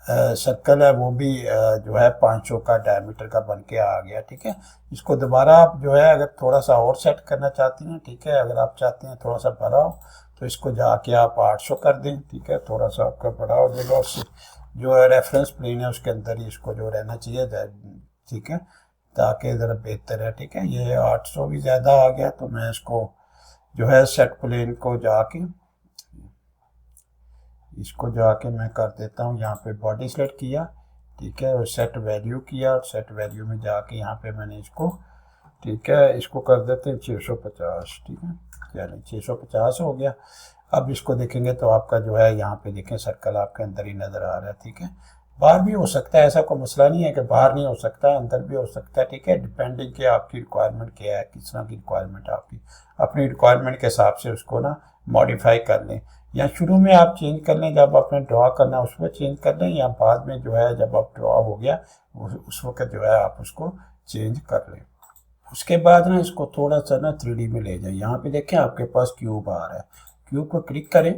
S1: सर्कल है वो भी जो है 500 का डायमीटर का बन के आ गया, ठीक है। इसको दोबारा आप जो है अगर थोड़ा सा और सेट करना चाहती हैं, ठीक है, अगर आप चाहते हैं थोड़ा सा बड़ा हो तो इसको जाके आप 800 कर दें, ठीक है, थोड़ा सा आपका बड़ा हो जाएगा। और जो है रेफरेंस प्लेन है उसके अंदर ही इसको जो रहना चाहिए, ठीक है, ताकि ज़रा बेहतर है, ठीक है। ये 800 भी ज़्यादा आ गया, तो मैं इसको जो है सेट प्लेन को जाके मैं कर देता हूँ, यहाँ पे बॉडी सेलेक्ट किया, ठीक है, और सेट वैल्यू किया, और सेट वैल्यू में जाके यहाँ पे मैंने इसको, ठीक है, इसको कर देते हैं 650, ठीक है, चलिए 650 हो गया। अब इसको देखेंगे तो आपका जो है यहाँ पे देखें सर्कल आपके अंदर ही नज़र आ रहा है, ठीक है। बाहर भी हो सकता है, ऐसा कोई मसला नहीं है कि बाहर नहीं हो सकता, अंदर भी हो सकता है, ठीक है, डिपेंडिंग कि आपकी रिक्वायरमेंट क्या है, किस तरह की रिक्वायरमेंट है आपकी, अपनी रिक्वायरमेंट के हिसाब से उसको ना मॉडिफाई कर लें, या शुरू में आप चेंज कर लें जब आपने ड्रॉ करना है उसमें चेंज कर लें, या बाद में जो है जब आप ड्रॉ हो गया उस वक्त जो है आप उसको चेंज कर लें। उसके बाद ना इसको थोड़ा सा ना 3D में ले जाएं। यहाँ पे देखें आपके पास क्यूब आ रहा है, क्यूब को क्लिक करें,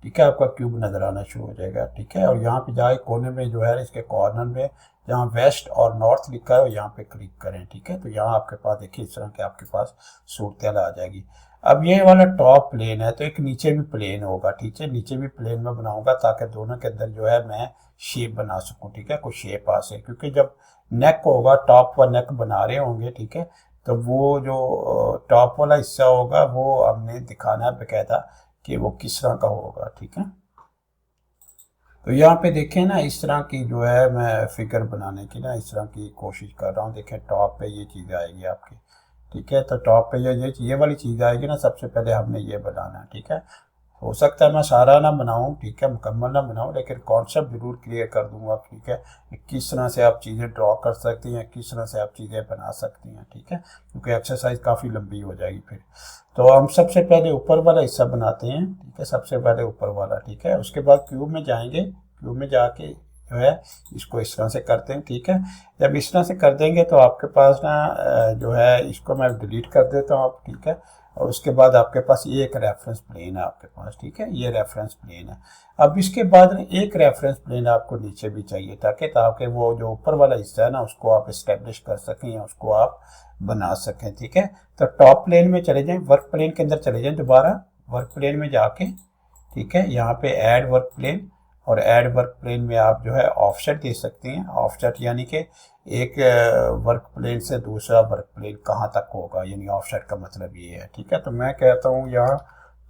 S1: ठीक है, आपका क्यूब नज़र आना शुरू हो जाएगा, ठीक है। और यहाँ पे जाए कोने में जो है इसके कॉर्नर में जहाँ वेस्ट और नॉर्थ लिखा है यहाँ पे क्लिक करें, ठीक है। तो यहाँ आपके पास देखिए इस तरह के आपके पास सूरत आ जाएगी। अब ये वाला टॉप प्लेन है तो एक नीचे भी प्लेन होगा, ठीक है, नीचे भी प्लेन में बनाऊंगा ताकि दोनों के अंदर जो है मैं शेप बना सकूं, ठीक है, कोई शेप आ सके, क्योंकि जब नेक होगा, टॉप व नेक बना रहे होंगे, ठीक है, तो वो जो टॉप वाला हिस्सा होगा वो हमने दिखाना है बकायदा कि वो किस तरह का होगा, ठीक है। तो यहाँ पे देखें ना इस तरह की जो है मैं फिगर बनाने की ना इस तरह की कोशिश कर रहा हूँ। देखें टॉप पे ये चीज़ आएगी आपकी, ठीक है, तो टॉप पे ये वाली चीज़ आएगी ना, सबसे पहले हमने ये बनाना है, ठीक है। हो सकता है मैं सारा ना बनाऊं, ठीक है, मुकम्मल ना बनाऊं, लेकिन कॉन्सेप्ट जरूर क्लियर कर दूंगा, ठीक है, किस तरह से आप चीज़ें ड्रॉ कर सकती हैं, किस तरह से आप चीज़ें बना सकती हैं, ठीक है, क्योंकि एक्सरसाइज काफ़ी लंबी हो जाएगी फिर। तो हम सबसे पहले ऊपर वाला हिस्सा बनाते हैं, ठीक है, सबसे पहले ऊपर वाला, ठीक है। उसके बाद क्यूब में जाएंगे, क्यूब में जाके जो है इसको इस तरह से करते हैं, ठीक है। जब इस तरह से कर देंगे तो आपके पास ना जो है इसको मैं डिलीट कर देता हूँ, ठीक है। और उसके बाद आपके पास ये एक रेफरेंस प्लेन है आपके पास, ठीक है, ये रेफरेंस प्लेन है। अब इसके बाद एक रेफरेंस प्लेन आपको नीचे भी चाहिए ताकि वो जो ऊपर वाला हिस्सा है ना उसको आप इस्टेब्लिश कर सकें या उसको आप बना सकें, ठीक है। तो टॉप प्लेन में चले जाएं, वर्क प्लेन के अंदर चले जाएं, दोबारा वर्क प्लेन में जाके, ठीक है, यहाँ पे ऐड वर्क प्लेन, और ऐड वर्क प्लेन में आप जो है ऑफसेट दे सकते हैं। ऑफसेट यानी कि एक वर्क प्लेन से दूसरा वर्क प्लेन कहाँ तक होगा, यानी ऑफसेट का मतलब ये है, ठीक है। तो मैं कहता हूँ यहाँ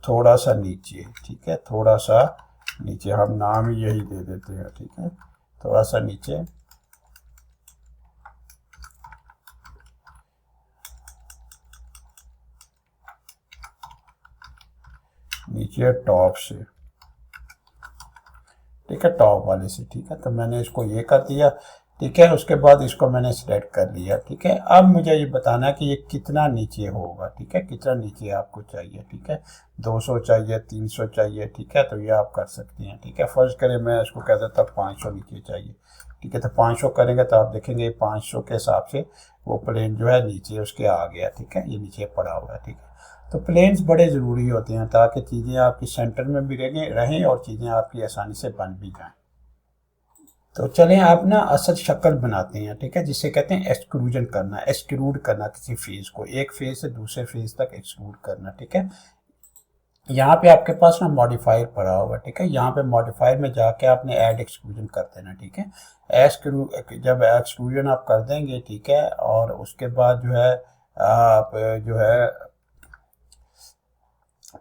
S1: थोड़ा सा नीचे, ठीक है, थोड़ा सा नीचे, हम नाम ही यही दे देते हैं, ठीक है, थोड़ा सा नीचे, नीचे टॉप से, ठीक है, टॉप वाले से, ठीक है। तो मैंने इसको ये कर दिया, ठीक है। उसके बाद इसको मैंने सिलेक्ट कर लिया, ठीक है। अब मुझे ये बताना है कि ये कितना नीचे होगा, ठीक है, कितना नीचे आपको चाहिए, ठीक है, 200 चाहिए, 300 चाहिए, ठीक है, तो ये आप कर सकते हैं, ठीक है। फर्ज करें मैं इसको कह देता 500 नीचे चाहिए, ठीक है, तो 500 करेंगे तो आप देखेंगे 500 के हिसाब से वो प्लेन जो है नीचे उसके आ गया, ठीक है, ये नीचे पड़ा हुआ है, ठीक है। तो प्लेन्स बड़े ज़रूरी होते हैं ताकि चीज़ें आपकी सेंटर में भी रहें और चीज़ें आपकी आसानी से बन भी जाएं। तो चलें आप ना असल शक्ल बनाते हैं, ठीक है, जिसे कहते हैं एक्सक्लूजन करना, एक्सक्लूड करना किसी फेज को, एक फेज से दूसरे फेज तक एक्सक्लूड करना, ठीक है। यहाँ पे आपके पास ना मॉडिफायर पड़ा हुआ, ठीक है, यहाँ पे मॉडिफायर में जाके आपने ऐड एक्सक्लूजन कर देना, ठीक है। जब एक्सक्लूजन आप कर देंगे, ठीक है, और उसके बाद जो है आप जो है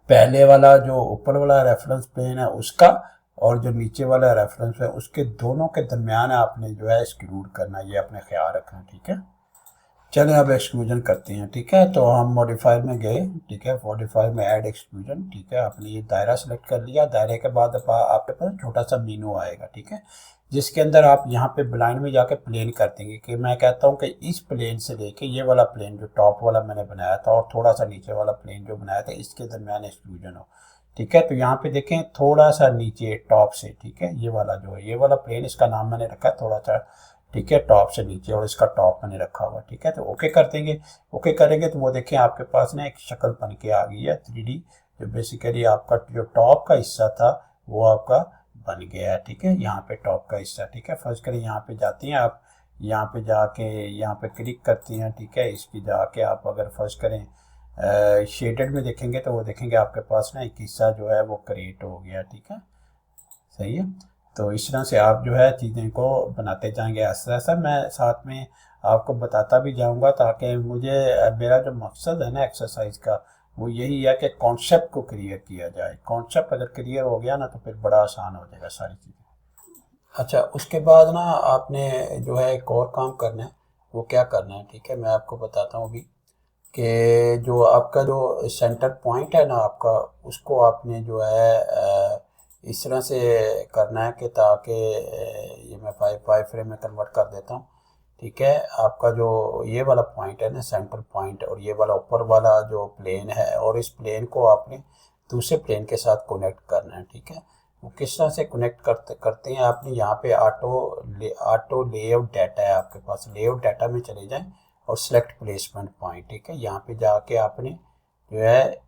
S1: पहले वाला जो ऊपर वाला रेफरेंस प्लेन है उसका और जो नीचे वाला रेफरेंस है उसके दोनों के दरमियान आपने जो है एक्सक्लूड करना, ये अपने ख्याल रखना, ठीक है। चलें अब एक्सक्लूजन करते हैं, ठीक है। तो हम मॉडिफायर में गए, ठीक है, मॉडिफायर में ऐड एक्सक्लूजन, ठीक है, आपने ये दायरा सेलेक्ट कर लिया। दायरे के बाद आपके पास छोटा सा मीनू आएगा, ठीक है, जिसके अंदर आप यहाँ पे ब्लाइंड में जाके प्लेन कर देंगे कि मैं कहता हूँ कि इस प्लेन से लेके ये वाला प्लेन जो टॉप वाला मैंने बनाया था और थोड़ा सा नीचे वाला प्लेन जो बनाया था इसके दरमियान एक्सक्लूजन हो, ठीक है। तो यहाँ पे देखें थोड़ा सा नीचे टॉप से, ठीक है, ये वाला जो है, ये वाला प्लेन, इसका नाम मैंने रखा है थोड़ा सा, ठीक है, टॉप से नीचे, और इसका टॉप मैंने रखा हुआ, ठीक है। तो ओके कर देंगे। ओके करेंगे तो वो देखें आपके पास ना एक शक्ल बन के आ गई है 3D, जो बेसिकली आपका जो टॉप का हिस्सा था वो आपका बन गया है, ठीक है। यहाँ पे टॉप का हिस्सा, ठीक है। फर्स्ट करें यहाँ पे जाती हैं आप, यहाँ पे जाके यहाँ पे क्लिक करती हैं, ठीक है। इसकी जाके आप अगर फर्स्ट करें शेडेड में देखेंगे तो वो देखेंगे आपके पास ना एक हिस्सा जो है वो क्रिएट हो गया, ठीक है, सही है। तो इस तरह से आप जो है चीज़ें को बनाते जाएंगे ऐसा ऐसा, मैं साथ में आपको बताता भी जाऊंगा, ताकि मुझे मेरा जो मकसद है ना एक्सरसाइज का वो यही है कि कॉन्सेप्ट को क्लियर किया जाए। कॉन्सेप्ट अगर क्लियर हो गया ना तो फिर बड़ा आसान हो जाएगा सारी चीज़ें। अच्छा, उसके बाद ना आपने जो है एक और काम करना है, वो क्या करना है, ठीक है, मैं आपको बताता हूँ अभी, कि जो आपका जो सेंटर पॉइंट है ना आपका, उसको आपने जो है इस तरह से करना है कि ताकि ये मैं 5 फ्रेम में कन्वर्ट कर देता हूँ, ठीक है। आपका जो ये वाला पॉइंट है ना सेंटर पॉइंट, और ये वाला ऊपर वाला जो प्लेन है, और इस प्लेन को आपने दूसरे प्लेन के साथ कनेक्ट करना है, ठीक है। वो किस तरह से कनेक्ट करते हैं, आपने यहाँ पे ऑटो लेआउट डाटा है आपके पास, लेआउट डाटा में चले जाएं और सिलेक्ट प्लेसमेंट पॉइंट, ठीक है। यहाँ पे जाके आपने जो है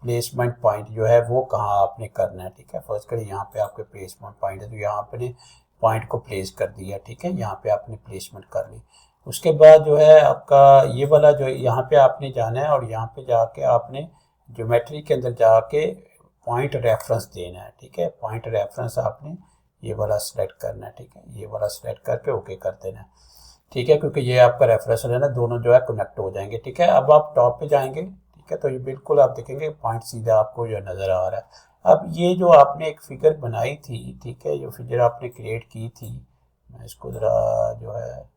S1: प्लेसमेंट पॉइंट जो है वो कहाँ आपने करना है, ठीक है। फर्स्ट करिए यहाँ पे आपके प्लेसमेंट पॉइंट है, तो यहाँ आपने पॉइंट को प्लेस कर दिया, ठीक है, यहाँ पे आपने प्लेसमेंट कर ली। उसके बाद जो है आपका ये वाला जो यहाँ पे आपने जाना है, और यहाँ पे जाके आपने ज्योमेट्री के अंदर जाके पॉइंट रेफरेंस देना है, ठीक है। पॉइंट रेफरेंस आपने ये वाला सिलेक्ट करना है, ठीक है, ये वाला सिलेक्ट करके ओके कर देना है, ठीक है, क्योंकि ये आपका रेफरेंस है ना, दोनों जो है कनेक्ट हो जाएंगे, ठीक है। अब आप टॉप पे जाएंगे, ठीक है, तो ये बिल्कुल आप देखेंगे पॉइंट सीधा आपको जो नज़र आ रहा है। अब ये जो आपने एक फिगर बनाई थी, ठीक है, जो फिगर आपने क्रिएट की थी, मैं इसको ज़रा जो है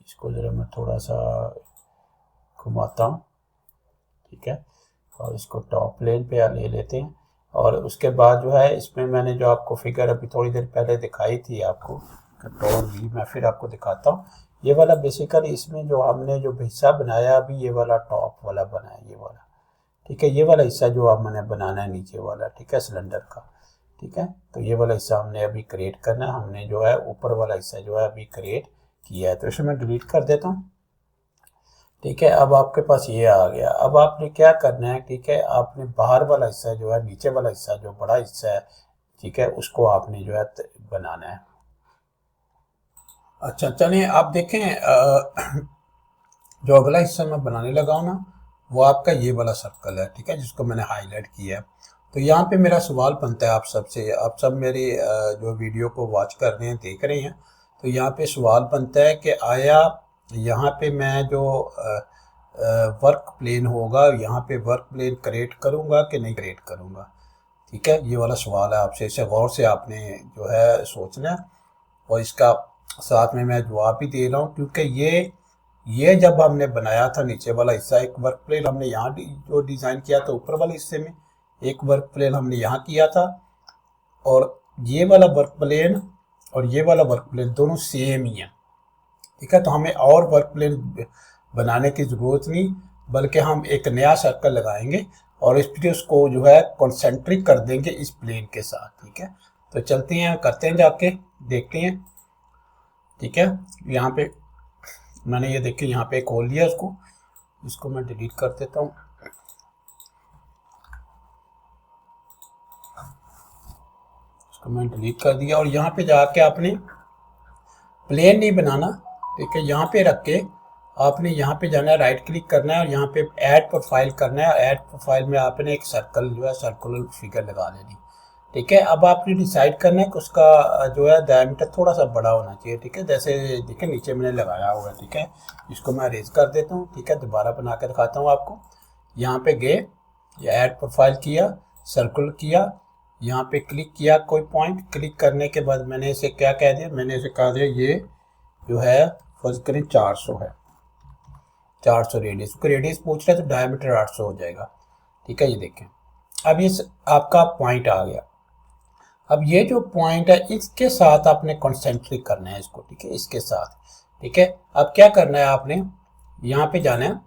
S1: इसको ज़रा मैं थोड़ा सा घुमाता हूँ, ठीक है, और इसको टॉप प्लेन पे ले लेते हैं। और उसके बाद जो है इसमें मैंने जो आपको फिगर अभी थोड़ी देर पहले दिखाई थी आपको, कंट्रोल V, मैं फिर आपको दिखाता हूँ। ये वाला बेसिकली इसमें जो हमने जो हिस्सा बनाया अभी, ये वाला टॉप वाला बनाया, ये वाला, ठीक है, ये वाला हिस्सा जो आप मैंने बनाना है नीचे वाला, ठीक है, सिलेंडर का, ठीक है। तो ये वाला हिस्सा हमने अभी क्रिएट करना है, हमने जो है ऊपर वाला हिस्सा जो है अभी क्रिएट किया है, तो इसे मैं डिलीट कर देता हूँ, ठीक है। अब आपके पास ये आ गया। अब आपने क्या करना है, ठीक है, आपने बाहर वाला हिस्सा जो है, नीचे वाला हिस्सा जो बड़ा हिस्सा है, ठीक है, उसको आपने जो है बनाना है। अच्छा चलिए आप देखें, जो अगला हिस्सा मैं बनाने लगा हूँ ना, वो आपका ये वाला सर्कल है, ठीक है, जिसको मैंने हाईलाइट किया है। तो यहाँ पे मेरा सवाल बनता है आप सबसे, आप सब मेरी जो वीडियो को वॉच कर रहे हैं, देख रहे हैं, तो यहाँ पे सवाल बनता है कि आया यहाँ पे मैं जो वर्क प्लेन होगा, यहाँ पे वर्क प्लेन क्रिएट करूँगा कि नहीं क्रिएट करूँगा, ठीक है। ये वाला सवाल है आपसे, इसे गौर से आपने जो है सोचना है, और इसका साथ में मैं जवाब भी दे रहा हूँ, क्योंकि ये जब हमने बनाया था नीचे वाला हिस्सा, एक वर्क प्लेन हमने यहाँ जो डिज़ाइन किया था ऊपर वाले हिस्से में, एक वर्क प्लेन हमने यहाँ किया था, और ये वाला वर्क प्लेन और ये वाला वर्क प्लेन दोनों सेम ही है, ठीक है। तो हमें और वर्क प्लेन बनाने की ज़रूरत नहीं, बल्कि हम एक नया सर्कल लगाएंगे और इस पर उसको जो है कॉन्सेंट्रिक कर देंगे इस प्लेन के साथ, ठीक है। तो चलते हैं, करते हैं, जाके देखते हैं, ठीक है। यहाँ पे मैंने ये देखिए यहाँ पे खोल लिया इसको मैं डिलीट कर देता हूँ। इसको मैं डिलीट कर दिया, और यहाँ पे जाके आपने प्लेन नहीं बनाना, ठीक है, यहाँ पे रख के आपने यहाँ पे जाना है, राइट क्लिक करना है, और यहाँ पे ऐड प्रोफाइल करना है। ऐड प्रोफाइल में आपने एक सर्कल जो है सर्कुलर फिगर लगा लेनी, ठीक है। अब आपने डिसाइड करना है कि उसका जो है डायमीटर थोड़ा सा बड़ा होना चाहिए, ठीक है, जैसे देखिए नीचे मैंने लगाया हुआ है, ठीक है। इसको मैं अरेज कर देता हूँ, ठीक है, दोबारा बना कर दिखाता हूँ आपको। यहाँ पे गए, ऐड प्रोफाइल किया, सर्कुलर किया, यहाँ पे क्लिक किया, कोई पॉइंट क्लिक करने के बाद मैंने इसे क्या कह दिया, मैंने इसे कहा दिया ये जो है फर्ज करें 400 है, 400 रेडियस, रेडियस पूछ रहे तो डायमीटर 800 हो जाएगा, ठीक है। ये देखें, अब ये आपका पॉइंट आ गया। अब ये जो पॉइंट है इसके साथ आपने कॉन्सेंट्रिक करना है इसको, ठीक है, इसके साथ, ठीक है। अब क्या करना है, आपने यहाँ पे जाना है,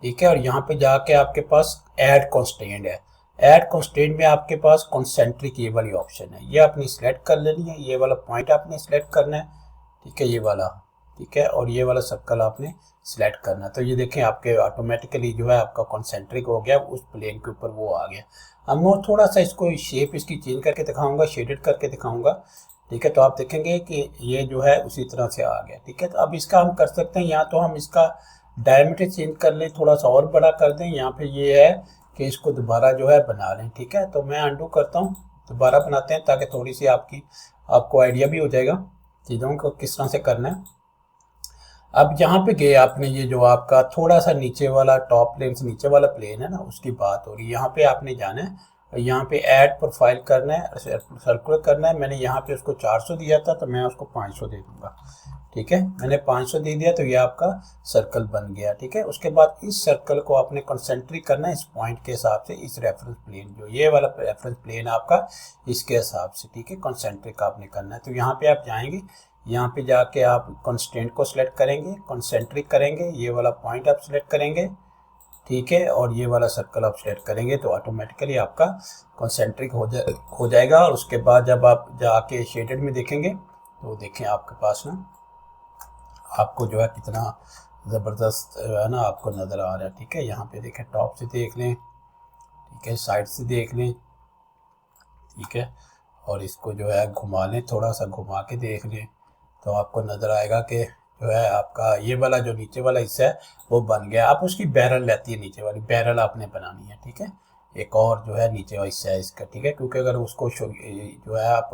S1: ठीक है। और यहाँ पे जाके आपके पास ऐड कंस्ट्रेंट है। ऐड कंस्ट्रेंट में आपके पास कॉन्सेंट्रिक ये वाली ऑप्शन है, ये आपने सिलेक्ट कर लेनी है, ये वाला पॉइंट आपने सिलेक्ट करना है, ठीक है, ये वाला, ठीक है, और ये वाला सर्कल आपने सिलेक्ट करना है। तो ये देखें आपके ऑटोमेटिकली जो है आपका कॉन्सेंट्रिक हो गया, उस प्लेन के ऊपर वो आ गया। अब मैं थोड़ा सा इसको शेप इसकी चेंज करके दिखाऊंगा, शेडेड करके दिखाऊंगा, ठीक है। तो आप देखेंगे कि ये जो है उसी तरह से आ गया, ठीक है। तो अब इसका हम कर सकते हैं, या तो हम इसका डायमीटर चेंज कर लें, थोड़ा सा और बड़ा कर दें, यहाँ पे ये है कि इसको दोबारा जो है बना लें, ठीक है। तो मैं अंडू करता हूँ, दोबारा बनाते हैं ताकि थोड़ी सी आपको आइडिया भी हो जाएगा चीज़ों को किस तरह से करना है। अब यहाँ पे गए आपने, ये जो आपका थोड़ा सा नीचे वाला टॉप प्लेन से नीचे वाला प्लेन है ना, उसकी बात हो रही है। यहाँ पे आपने जाना है, यहाँ पे ऐड प्रोफाइल करना है, सर्कुलर करना है। मैंने यहाँ पे उसको 400 दिया था, तो मैं उसको 500 दे दूंगा, ठीक है। मैंने 500 दे दिया, तो ये आपका सर्कल बन गया, ठीक है। उसके बाद इस सर्कल को आपने कंसेंट्रिक करना है इस पॉइंट के हिसाब से, इस रेफरेंस प्लेन, जो ये वाला रेफरेंस प्लेन आपका, इसके हिसाब से, ठीक है, कंसेंट्रिक आपने करना है। तो यहाँ पे आप जाएंगे, यहाँ पे जाके आप कंस्ट्रेंट को सिलेक्ट करेंगे, कंसेंट्रिक करेंगे, ये वाला पॉइंट आप सिलेक्ट करेंगे, ठीक है, और ये वाला सर्कल आप सेलेक्ट करेंगे, तो ऑटोमेटिकली आपका कंसेंट्रिक हो जाएगा। और उसके बाद जब आप जाके शेडेड में देखेंगे, तो देखें आपके पास ना, आपको जो है कितना ज़बरदस्त है ना आपको नज़र आ रहा है, ठीक है। यहाँ पे देखें, टॉप से देख लें, ठीक है, साइड से देख लें, ठीक है, और इसको जो है घुमा लें, थोड़ा सा घुमा के देख लें, तो आपको नज़र आएगा कि जो है आपका ये वाला जो नीचे वाला हिस्सा है वो बन गया। आप उसकी बैरल रहती है, नीचे वाली बैरल आपने बनानी है, ठीक है। एक और जो है नीचे वाला हिस्सा है इसका, ठीक है, क्योंकि अगर उसको जो है आप,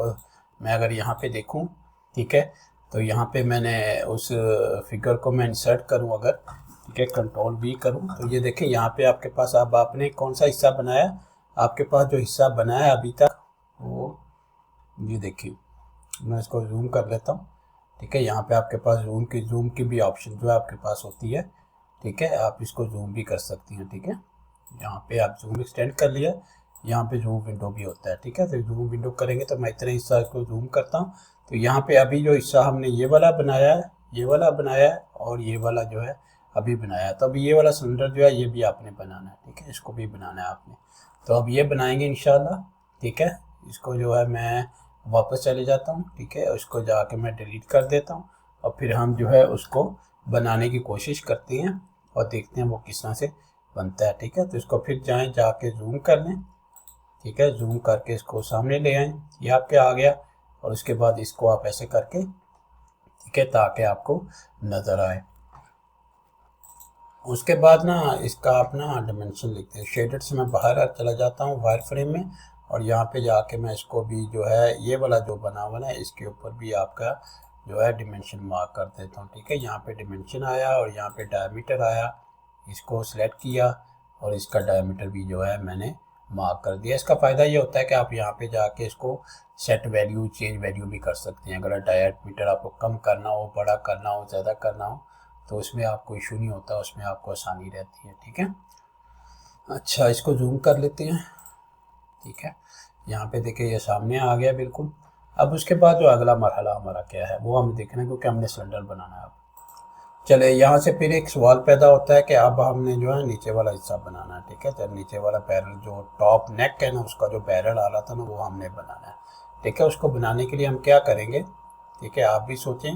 S1: मैं अगर यहाँ पे देखूँ, ठीक है, तो यहाँ पे मैंने उस फिगर को मैं इंसर्ट करूँ अगर, ठीक है, कंट्रोल V करूँ, तो ये देखें यहाँ पे आपके पास, अब आपने कौन सा हिस्सा बनाया, आपके पास जो हिस्सा बना है अभी तक वो, ये देखिए, मैं इसको जूम कर लेता हूँ, ठीक है। यहाँ पे आपके पास जूम की भी ऑप्शन जो है आपके पास होती है, ठीक है, आप इसको जूम भी कर सकती हैं, ठीक है। यहाँ पे आप जूम एक्सटेंड कर लिया, यहाँ पे जूम विंडो भी होता है, ठीक है। तो जूम विंडो करेंगे तो मैं इतने हिस्सा को जूम करता हूँ, तो यहाँ पे अभी जो हिस्सा हमने ये वाला बनाया है, ये वाला बनाया है, और ये वाला जो है अभी बनाया है, तो अभी ये वाला सिलेंडर जो है ये भी आपने बनाना है, ठीक है, इसको भी बनाना है आपने। तो अब ये बनाएंगे इंशाल्लाह, ठीक है। इसको जो है मैं वापस चले जाता हूँ, ठीक है, उसको जाके मैं डिलीट कर देता हूँ, और फिर हम जो है उसको बनाने की कोशिश करते हैं और देखते हैं वो किस तरह से बनता है, ठीक है। तो इसको फिर जाके जूम कर लें, ठीक है, जूम करके इसको सामने ले आएँ, ये आपके आ गया, और उसके बाद इसको आप ऐसे करके, ठीक है, ताकि आपको नज़र आए। उसके बाद ना इसका आप ना डायमेंशन लिखते हैं, शेडेड से मैं बाहर चला जाता हूँ वायर फ्रेम में, और यहाँ पे जाके मैं इसको भी जो है ये वाला जो बना हुआ है इसके ऊपर भी आपका जो है डिमेंशन मार्क कर देता हूँ, ठीक है। यहाँ पे डिमेंशन आया और यहाँ पे डायमीटर आया, इसको सिलेक्ट किया और इसका डायमीटर भी जो है मैंने मार्क कर दिया। इसका फ़ायदा ये होता है कि आप यहाँ पे जाके इसको सेट वैल्यू, चेंज वैल्यू भी कर सकते हैं। अगर डायमीटर आपको कम करना हो, बड़ा करना हो, ज़्यादा करना हो, तो उसमें आपको इशू नहीं होता, उसमें आपको आसानी रहती है, ठीक है। अच्छा, इसको जूम कर लेते हैं, ठीक है। यहाँ पे देखिए ये सामने आ गया बिल्कुल। अब उसके बाद जो अगला मरहला हमारा क्या है वो हमें देखना है, क्योंकि हमने सिलेंडर बनाना है। अब चले, यहाँ से फिर एक सवाल पैदा होता है कि अब हमने जो है नीचे वाला हिस्सा बनाना है, ठीक है। तो नीचे वाला बैरल जो टॉप नेक है ना, उसका जो बैरल आ रहा था ना, वो हमने बनाना है, ठीक है। उसको बनाने के लिए हम क्या करेंगे, ठीक है, आप भी सोचें,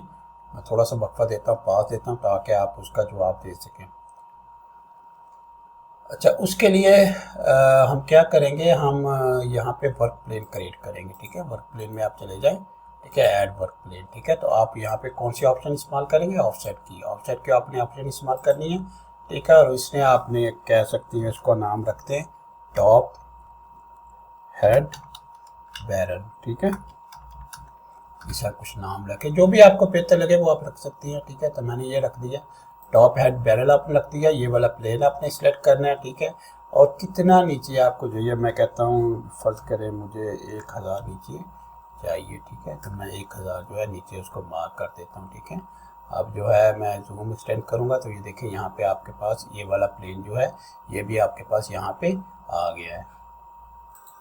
S1: मैं थोड़ा सा वक्फा देता हूँ, पास देता हूँ, ताकि आप उसका जवाब दे सकें। अच्छा, उसके लिए हम क्या करेंगे, हम यहाँ पे वर्क प्लेन क्रिएट करेंगे, ठीक है। वर्क प्लेन में आप चले जाएं, ठीक है, ऐड वर्क प्लेन, ठीक है। तो आप यहाँ पे कौन सी ऑप्शन इस्तेमाल करेंगे, ऑफसेट की, ऑफसेट की आपने ऑप्शन इस्तेमाल करनी है, ठीक है। और इसमें आपने कह सकती हैं, इसको नाम रखते हैं टॉप हेड बैरल, ठीक है, ऐसा कुछ नाम रखे, जो भी आपको बेहतर लगे वो आप रख सकती हैं, ठीक है। तो मैंने ये रख दिया, टॉप हेड बैरल आपने रख दिया। ये वाला प्लेन आपने सिलेक्ट करना है, ठीक है। और कितना नीचे आपको चाहिए, मैं कहता हूँ फर्ज करें मुझे 1000 नीचे चाहिए, ठीक है। तो मैं 1000 जो है नीचे उसको मार्क कर देता हूँ, ठीक है। अब जो है मैं जूम एक्सटेंड करूँगा, तो ये देखिए यहाँ पे आपके पास ये वाला प्लेन जो है ये भी आपके पास यहाँ पे आ गया है,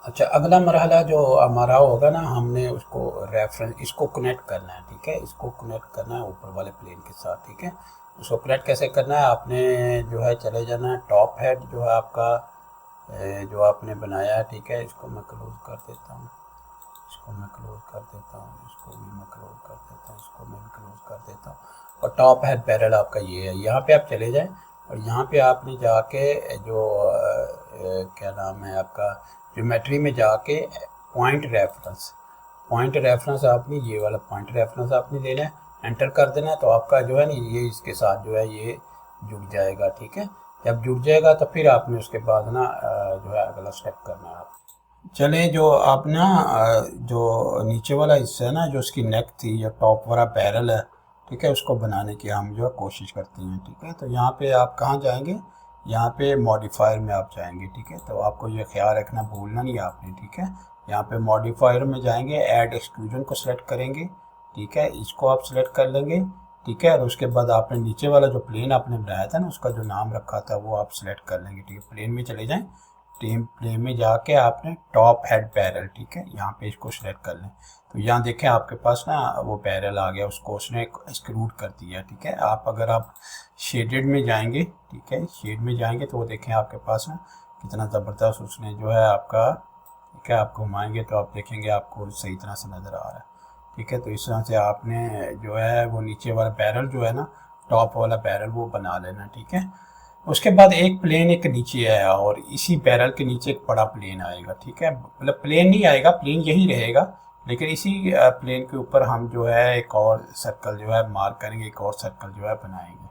S1: अच्छा, अगला मरहला जो हमारा होगा ना, हमने उसको रेफरेंस इसको कनेक्ट करना है, ठीक है, इसको कनेक्ट करना है ऊपर वाले प्लेन के साथ, ठीक है। उसको कनेक्ट कैसे करना है, आपने जो है चले जाना है टॉप हेड जो है आपका जो आपने बनाया है, ठीक है। इसको मैं क्लोज कर देता हूँ, इसको मैं क्लोज कर देता हूँ, इसको भी मैं क्लोज कर देता हूँ, इसको मैं भी क्लोज कर देता हूँ। और टॉप हेड पैरेलल आपका ये है। यहाँ पे आप चले जाएं और यहाँ पे आपने जाके जो क्या नाम है आपका, ज्योमेट्री में जाके पॉइंट रेफरेंस आपने ये वाला पॉइंट रेफरेंस आपने देना है, एंटर कर देना है, तो आपका जो है ना ये इसके साथ जो है ये जुड़ जाएगा, ठीक है। जब जुड़ जाएगा तो फिर आपने उसके बाद ना जो है अगला स्टेप करना है आप। चले जो आप ना जो नीचे वाला हिस्सा है ना, जो उसकी नेक थी या टॉप वाला पैरल है, ठीक है, उसको बनाने की हम जो है कोशिश करते हैं, ठीक है। तो यहाँ पे आप कहाँ जाएंगे, यहाँ पे मॉडिफायर में आप जाएंगे, ठीक है। तो आपको ये ख्याल रखना, भूलना नहीं आपने, ठीक है। यहाँ पे मॉडिफायर में जाएंगे, ऐड एक्सक्लूजन को सिलेक्ट करेंगे, ठीक है, इसको आप सिलेक्ट कर लेंगे, ठीक है। और उसके बाद आपने नीचे वाला जो प्लेन आपने बनाया था ना, उसका जो नाम रखा था वो आप सिलेक्ट कर लेंगे, ठीक है। प्लेन में चले जाएं, प्लेन में जाके आपने टॉप हेड पैरल, ठीक है, यहाँ पे इसको सिलेक्ट कर लें। तो यहाँ देखें आपके पास ना वो पैरल आ गया, उसको उसने एक्सक्लूड कर दिया, ठीक है। आप अगर आप शेडेड में जाएंगे, ठीक है, शेड में जाएंगे तो वो देखें आपके पास ना कितना ज़बरदस्त उसने जो है आपका, ठीक है, आप घुमाएंगे तो आप देखेंगे आपको सही तरह से नज़र आ रहा है, ठीक है। तो इस तरह से आपने जो है वो नीचे वाला पैरल जो है ना, टॉप वाला पैरल वो बना लेना, ठीक है। उसके बाद एक प्लेन एक नीचे आया और इसी पैरल के नीचे एक बड़ा प्लेन आएगा, ठीक है। मतलब प्लेन नहीं आएगा, प्लेन यही रहेगा, लेकिन इसी प्लेन के ऊपर हम जो है एक और सर्कल जो है मार्क करेंगे, एक और सर्कल जो है बनाएंगे।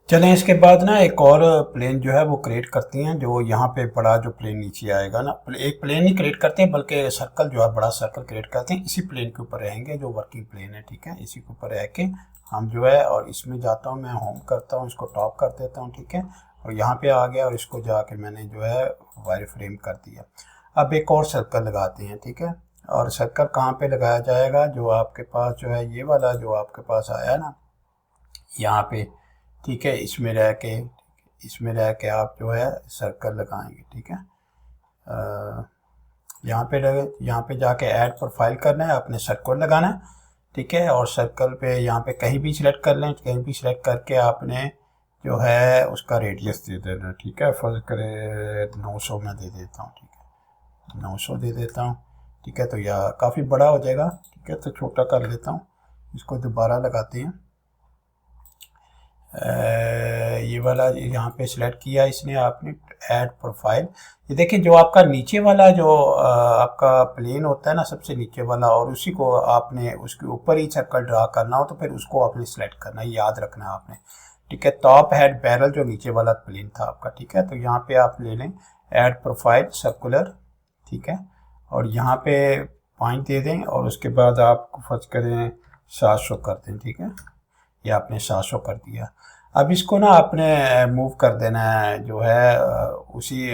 S1: चलें, इसके बाद ना एक और प्लेन जो है वो क्रिएट करते हैं, जो यहाँ पे बड़ा जो प्लेन नीचे आएगा ना, एक प्लेन ही क्रिएट करते हैं बल्कि सर्कल जो है बड़ा सर्कल क्रिएट करते हैं, इसी प्लेन के ऊपर रहेंगे जो वर्किंग प्लेन है, ठीक है। इसी के ऊपर रह के हम जो है, और इसमें जाता हूँ मैं, होम करता हूँ, इसको टॉप कर देता हूँ, ठीक है। और यहाँ पे आ गया और इसको जाके मैंने जो है वायर फ्रेम कर दिया। अब एक और सर्कल लगाते हैं, ठीक है। और सर्कल कहाँ पे लगाया जाएगा, जो आपके पास जो है ये वाला जो आपके पास आया ना यहाँ पे, ठीक है, इसमें रह के आप जो है सर्कल लगाएंगे, ठीक है। यहाँ पे जाके ऐड प्रोफाइल करना है, अपने सर्कल लगाना है, ठीक है। और सर्कल पे यहाँ पे कहीं भी सिलेक्ट कर लें, कहीं भी सिलेक्ट करके आपने जो है उसका रेडियस दे देना, ठीक है। फर्ज करें 900 में दे देता हूँ, ठीक है, 900 दे देता हूँ, ठीक है। तो यह काफ़ी बड़ा हो जाएगा, ठीक है, तो छोटा कर लेता हूँ, इसको दोबारा लगाते हैं। ये वाला यहाँ पे सिलेक्ट किया इसने आपने, ऐड प्रोफाइल। ये देखिए जो आपका नीचे वाला जो आपका प्लेन होता है ना, सबसे नीचे वाला, और उसी को आपने उसके ऊपर ही सर्कल ड्रा करना हो तो फिर उसको आपने सिलेक्ट करना है, याद रखना है आपने, ठीक है। टॉप हेड पैरल जो नीचे वाला प्लेन था आपका, ठीक है। तो यहाँ पे आप ले लें ऐड प्रोफाइल सर्कुलर, ठीक है। और यहाँ पे पॉइंट दे दें और उसके बाद आप फर्ज करें 700 कर दें, ठीक है। ये आपने 700 कर दिया। अब इसको ना आपने मूव कर देना है जो है उसी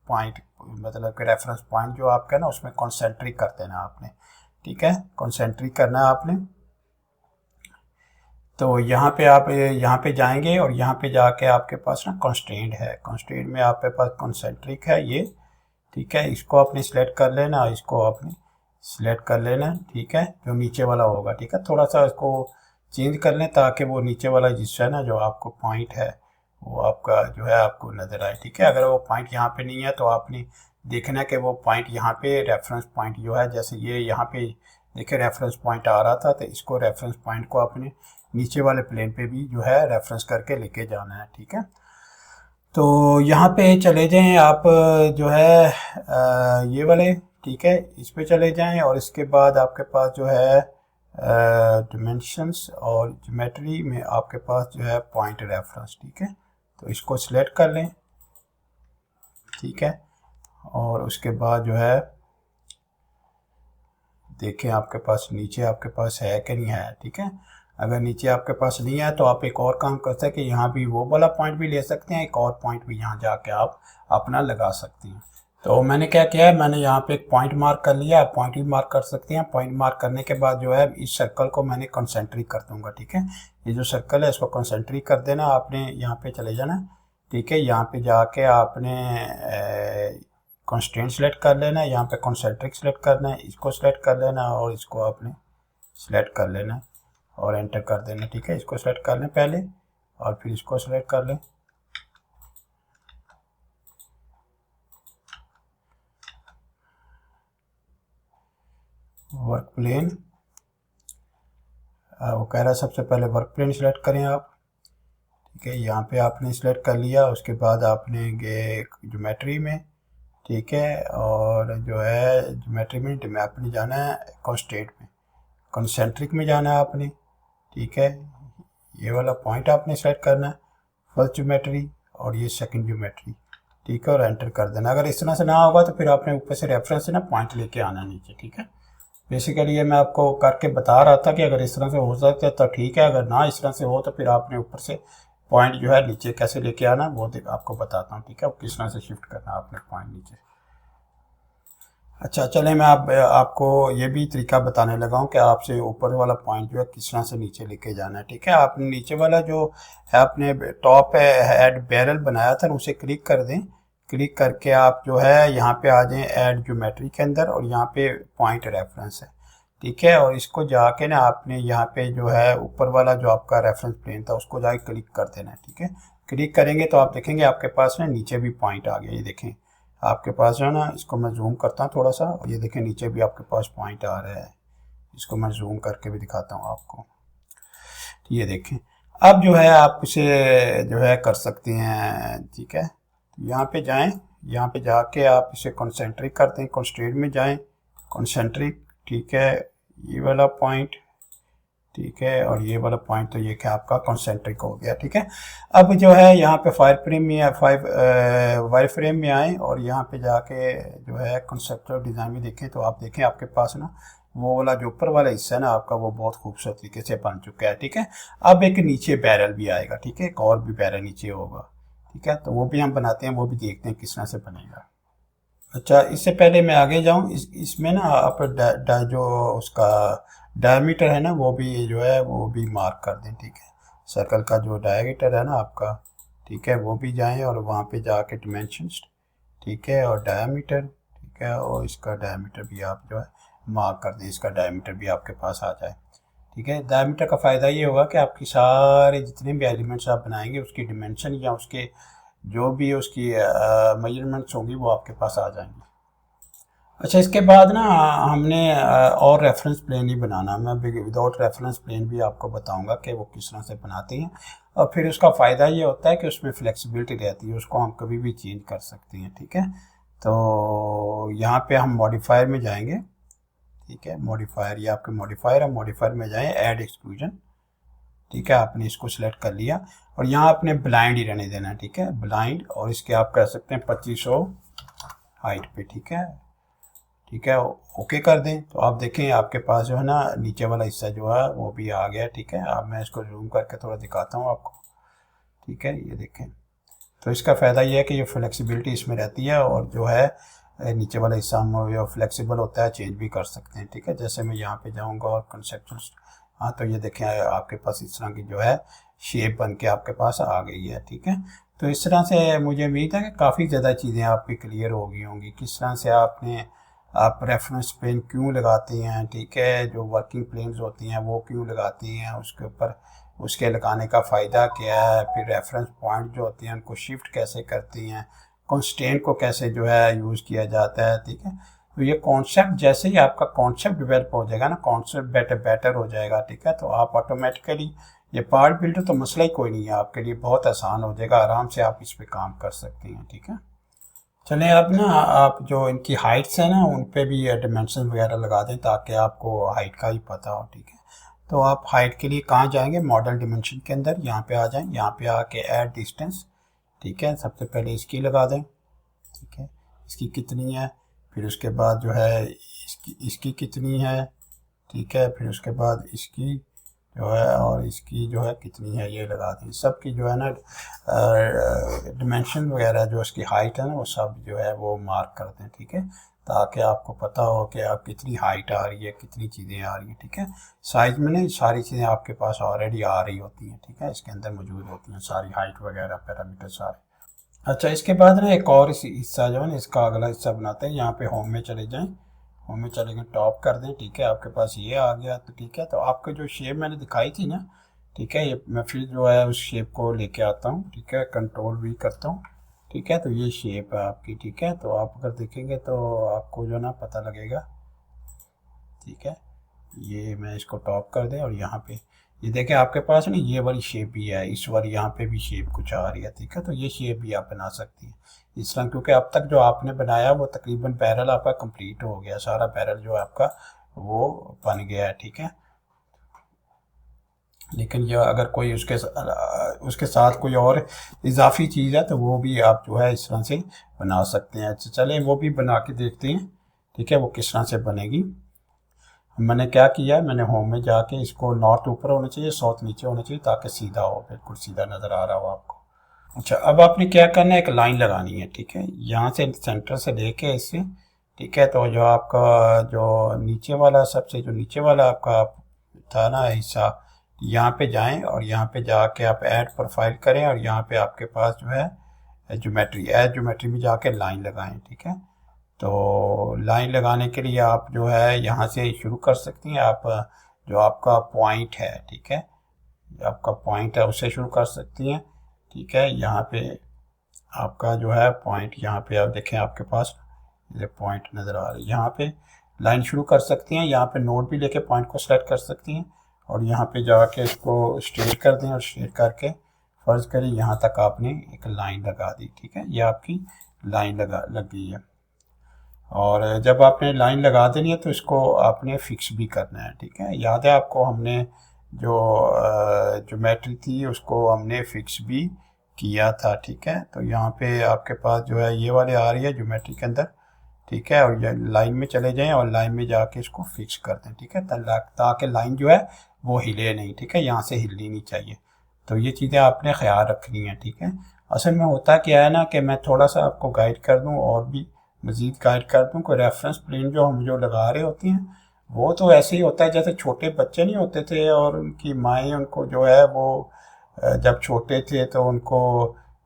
S1: पॉइंट, मतलब कि रेफरेंस पॉइंट जो आपका ना उसमें कॉन्सेंट्रिक कर देना आपने, ठीक है, कॉन्सेंट्रिक करना है आपने। तो यहाँ पे आप यहाँ पे जाएंगे और यहाँ पे जाके आपके पास ना कंस्ट्रेंट है, कंस्ट्रेंट में आपके पास कॉन्सेंट्रिक है ये, ठीक है। इसको आपने सिलेक्ट कर लेना, इसको आपने सिलेक्ट कर लेना, ठीक है, जो नीचे वाला होगा, ठीक है। थोड़ा सा इसको चेंज कर लें ताकि वो नीचे वाला हिस्सा है ना जो आपको पॉइंट है वो आपका जो है आपको नज़र आए, ठीक है। अगर वो पॉइंट यहाँ पे नहीं है तो आपने देखना है कि वो पॉइंट यहाँ पे रेफरेंस पॉइंट जो है, जैसे ये यहाँ पे देखिए रेफरेंस पॉइंट आ रहा था, तो इसको रेफरेंस पॉइंट को आपने नीचे वाले प्लेन पे भी जो है रेफरेंस करके लेके जाना है, ठीक है। तो यहाँ पे चले जाएं आप जो है ये वाले, ठीक है, इस पे चले जाएं और इसके बाद आपके पास जो है डिमेंशंस और ज्योमेट्री में आपके पास जो है पॉइंट रेफरेंस, ठीक है। तो इसको सिलेक्ट कर लें, ठीक है। और उसके बाद जो है देखें आपके पास नीचे आपके पास है कि नहीं है, ठीक है। अगर नीचे आपके पास नहीं है तो आप एक और काम कर सकते हैं कि यहाँ भी वो वाला पॉइंट भी ले सकते हैं, एक और पॉइंट भी यहाँ जाके आप अपना लगा सकते हैं। तो मैंने क्या किया है, मैंने यहाँ पे एक पॉइंट मार्क कर लिया, पॉइंट भी मार्क कर सकते हैं। पॉइंट मार्क करने के बाद जो है इस सर्कल को मैंने कंसेंट्रिक कर दूंगा, ठीक है। ये जो सर्कल है इसको कंसेंट्रिक कर देना आपने, यहाँ पे चले जाना, ठीक है। यहाँ पे जाके आपने कंस्ट्रेंट सेलेक्ट कर लेना है, यहाँ पे कॉन्सेंट्रिक सेलेक्ट करना है, इसको सेलेक्ट कर लेना है और इसको आपने सेलेक्ट कर लेना है और एंटर कर देना। ठीक है, इसको सेलेक्ट कर लें पहले और फिर इसको सेलेक्ट कर लें। वर्क प्लेन, वो कह रहा है सबसे पहले वर्क प्लेन सेलेक्ट करें आप। ठीक है, यहाँ पे आपने सेलेक्ट कर लिया, उसके बाद आपने ज्योमेट्री में, ठीक है, और जो है ज्योमेट्री में आपने जाना है कंस्ट्रेंट में, कंसेंट्रिक में जाना है आपने। ठीक है, ये वाला पॉइंट आपने सेलेक्ट करना है, फर्स्ट ज्योमेट्री और ये सेकंड ज्योमेट्री। ठीक है, और एंटर कर देना। अगर इस तरह से ना होगा तो फिर आपने ऊपर से रेफरेंस से ना पॉइंट लेके आना नीचे। ठीक है, बेसिकली ये मैं आपको करके बता रहा था कि अगर इस तरह से हो सकता है तो ठीक है, अगर ना इस तरह से हो तो फिर आपने ऊपर से पॉइंट जो है नीचे कैसे लेके आना वो आपको बताता हूँ। ठीक है, किस तरह से शिफ्ट करना आपने पॉइंट नीचे। अच्छा, चले मैं आपको ये भी तरीका बताने लगा हूँ कि आपसे ऊपर वाला पॉइंट जो है किस तरह से नीचे लेके जाना है। ठीक है, आपने नीचे वाला जो है आपने टॉप ऐड बैरल बनाया था उसे क्लिक कर दें। क्लिक करके आप जो है यहाँ पे आ जाएं ऐड ज्योमेट्री के अंदर और यहाँ पे पॉइंट रेफरेंस है। ठीक है, और इसको जाके ना आपने यहाँ पे जो है ऊपर वाला जो आपका रेफरेंस प्लेन था उसको जाके क्लिक कर देना है। ठीक है, क्लिक करेंगे तो आप देखेंगे आपके पास ना नीचे भी पॉइंट आ गया। ये देखें आपके पास जो है ना, इसको मैं जूम करता हूँ थोड़ा सा, और ये देखें नीचे भी आपके पास पॉइंट आ रहा है। इसको मैं जूम करके भी दिखाता हूँ आपको। ये देखें, अब जो है आप इसे जो है कर सकते हैं। ठीक है, यहाँ पे जाएं, यहाँ पे जाके आप इसे कॉन्सेंट्रिक करते हैं, कंस्ट्रेंट में जाएं, कॉन्सेंट्रिक। ठीक है, ये वाला पॉइंट, ठीक है, और ये वाला पॉइंट तो ये क्या आपका कॉन्सेंट्रिक हो गया। ठीक है, अब जो है यहाँ पे वायर फ्रेम में आए और यहाँ पे जाके जो है कंसेप्चुअल डिज़ाइन में देखें तो आप देखें आपके पास ना वो वाला जो ऊपर वाला हिस्सा है ना आपका वो बहुत खूबसूरत तरीके से बन चुका है। ठीक है, अब एक नीचे बैरल भी आएगा। ठीक है, एक और भी बैरल नीचे होगा। ठीक है, तो वो भी हम बनाते हैं, वो भी देखते हैं किस तरह से बनेगा। अच्छा, इससे पहले मैं आगे जाऊं, इसमें ना आप जो उसका डायमीटर है ना वो भी जो है वो भी मार्क कर दें। ठीक है, सर्कल का जो डायमीटर है ना आपका, ठीक है, वो भी जाएं और वहाँ पे जाके डिमेंशंस, ठीक है, और डायमीटर, ठीक है, और इसका डायमीटर भी आप जो है मार्क कर दें, इसका डायमीटर भी आपके पास आ जाए। ठीक है, डायमीटर का फ़ायदा ये होगा कि आपकी सारे जितने भी एलिमेंट्स आप बनाएंगे उसकी डिमेंशन या उसके जो भी उसकी मेजरमेंट्स होंगी वो आपके पास आ जाएंगी। अच्छा, इसके बाद ना हमने और रेफरेंस प्लेन ही बनाना। मैं विदाउट रेफरेंस प्लेन भी आपको बताऊंगा कि वो किस तरह से बनाते हैं, और फिर उसका फ़ायदा ये होता है कि उसमें फ्लेक्सिबिलिटी रहती है, उसको हम कभी भी चेंज कर सकते हैं। ठीक है, तो यहाँ पे हम मॉडिफायर में जाएंगे। ठीक है, मॉडिफायर, ये आपके मॉडिफायर है, मॉडिफायर में जाएँ ऐड एक्सक्लूजन। ठीक है, आपने इसको सिलेक्ट कर लिया और यहाँ आपने ब्लाइंड ही रहने देना है। ठीक है, ब्लाइंड, और इसके आप कर सकते हैं 2500 हाइट पे। ठीक है, ठीक है, ओके कर दें तो आप देखें आपके पास जो है ना नीचे वाला हिस्सा जो है वो भी आ गया। ठीक है, अब मैं इसको जूम करके थोड़ा दिखाता हूँ आपको। ठीक है, ये देखें, तो इसका फ़ायदा ये है कि ये फ्लेक्सिबिलिटी इसमें रहती है और जो है नीचे वाला हिस्सा हम फ्लेक्सिबल होता है, चेंज भी कर सकते हैं। ठीक है, जैसे मैं यहाँ पे जाऊँगा और कंसेप्चुअल, हाँ, तो ये देखें आपके पास इस तरह की जो है शेप बन के आपके पास आ गई है। ठीक है, तो इस तरह से मुझे उम्मीद है कि काफ़ी ज़्यादा चीज़ें आपकी क्लियर हो गई होंगी, किस तरह से आप रेफरेंस प्लेन क्यों लगाते हैं। ठीक है, जो वर्किंग प्लेन्स होती हैं वो क्यों लगाती हैं, उसके ऊपर उसके लगाने का फ़ायदा क्या है, फिर रेफरेंस पॉइंट जो होती हैं उनको शिफ्ट कैसे करती हैं, कंस्ट्रेंट को कैसे जो है यूज़ किया जाता है। ठीक है, तो ये कॉन्सेप्ट जैसे ही आपका कॉन्सेप्ट डेवलप हो जाएगा ना, कॉन्सेप्ट बेटर हो जाएगा। ठीक है, तो आप ऑटोमेटिकली ये पार्ट बिल्डर तो मसला ही कोई नहीं है, आपके लिए बहुत आसान हो जाएगा, आराम से आप इस पर काम कर सकते हैं। ठीक है, चलें अब ना आप जो इनकी हाइट्स हैं ना उन पे भी डिमेंशन वगैरह लगा दें ताकि आपको हाइट का ही पता हो। ठीक है, तो आप हाइट के लिए कहाँ जाएंगे, मॉडल डिमेंशन के अंदर यहाँ पे आ जाएं, यहाँ पे आके ऐड डिस्टेंस। ठीक है, सबसे पहले इसकी लगा दें। ठीक है, इसकी कितनी है, फिर उसके बाद जो है इसकी कितनी है। ठीक है, फिर उसके बाद इसकी जो है और इसकी जो है कितनी है ये लगा दें। सब की जो है ना डिमेंशन वगैरह जो इसकी हाइट है ना वो सब जो है वो मार्क कर दें। ठीक है, ताकि आपको पता हो कि आप कितनी हाइट आ रही है, कितनी चीज़ें आ रही हैं। ठीक है, साइज में नहीं, सारी चीज़ें आपके पास ऑलरेडी आ रही होती हैं। ठीक है, इसके अंदर मौजूद होती हैं सारी हाइट वगैरह पैरामीटर सारे। अच्छा, इसके बाद ना एक और हिस्सा जो है ना, इसका अगला हिस्सा बनाते हैं। यहाँ पे होम में चले जाएं, होम में चले गए, टॉप कर दें, ठीक है, आपके पास ये आ गया। तो ठीक है, तो आपको जो शेप मैंने दिखाई थी ना, ठीक है, ये मैं फिर जो है उस शेप को लेके आता हूँ, ठीक है, कंट्रोल भी करता हूँ, ठीक है। तो ये शेप है आपकी, ठीक है। तो आप अगर देखेंगे तो आपको जो ना पता लगेगा, ठीक है। ये मैं इसको टॉप कर दें और यहाँ पे ये देखें आपके पास ना ये वाली शेप भी है, इस बार यहाँ पे भी शेप कुछ आ रही है, ठीक है। तो ये शेप भी आप बना सकती हैं इस तरह, क्योंकि अब तक जो आपने बनाया वो तकरीबन बैरल आपका कंप्लीट हो गया, सारा बैरल जो है आपका वो बन गया है, ठीक है। लेकिन यह अगर कोई उसके साथ कोई और इजाफी चीज़ है तो वो भी आप जो है इस तरह से बना सकते हैं। अच्छा, चलें वो भी बना के देखते हैं, ठीक है, वो किस तरह से बनेगी। मैंने क्या किया है, मैंने होम में जाके इसको नॉर्थ ऊपर होना चाहिए, साउथ नीचे होना चाहिए, ताकि सीधा हो, बिल्कुल सीधा नज़र आ रहा हो आपको। अच्छा, अब आपने क्या करना है, एक लाइन लगानी है, ठीक है, यहाँ से सेंटर से लेके इससे, ठीक है। तो जो आपका जो नीचे वाला, सबसे जो नीचे वाला आपका था ना हिस्सा, यहाँ पे जाएं और यहाँ पे जाके आप ऐड प्रोफाइल करें और यहाँ पे आपके पास जो है ज्योमेट्री, ऐड ज्योमेट्री में जाके लाइन लगाएं, ठीक है। तो लाइन लगाने के लिए आप जो है यहाँ से शुरू कर सकती हैं, आप जो आपका पॉइंट है, ठीक है, आपका पॉइंट है उससे शुरू कर सकती हैं, ठीक है। यहाँ पे आपका जो है पॉइंट, यहाँ पे आप देखें आपके पास ये पॉइंट नज़र आ रही है, यहाँ पे लाइन शुरू कर सकती हैं, यहाँ पे नोट भी लेके पॉइंट को सेलेक्ट कर सकती हैं और यहाँ पे जाके इसको स्ट्रेट कर दें और स्ट्रेट करके फर्ज करें यहाँ तक आपने एक लाइन लगा दी, ठीक है, ये आपकी लाइन लग गई है। और जब आपने लाइन लगा देनी है तो इसको आपने फिक्स भी करना है, ठीक है। याद है आपको, हमने जो ज्योमेट्री थी उसको हमने फिक्स भी किया था, ठीक है। तो यहाँ पे आपके पास जो है ये वाले आ रही है ज्योमेट्री के अंदर, ठीक है, और ये लाइन में चले जाएं और लाइन में जाके इसको फिक्स कर दें, ठीक है, ताकि लाइन जो है वो हिले नहीं, ठीक है, यहाँ से हिलनी नहीं चाहिए। तो ये चीज़ें आपने ख्याल रखनी है, ठीक है। असल में होता क्या है ना कि मैं थोड़ा सा आपको गाइड कर दूँ और भी मज़ीद गाइड कर दूँ कि रेफरेंस प्लेन जो हम जो लगा रहे होते हैं वो तो ऐसे ही होता है जैसे छोटे बच्चे नहीं होते थे और उनकी माएँ उनको जो है वो जब छोटे थे तो उनको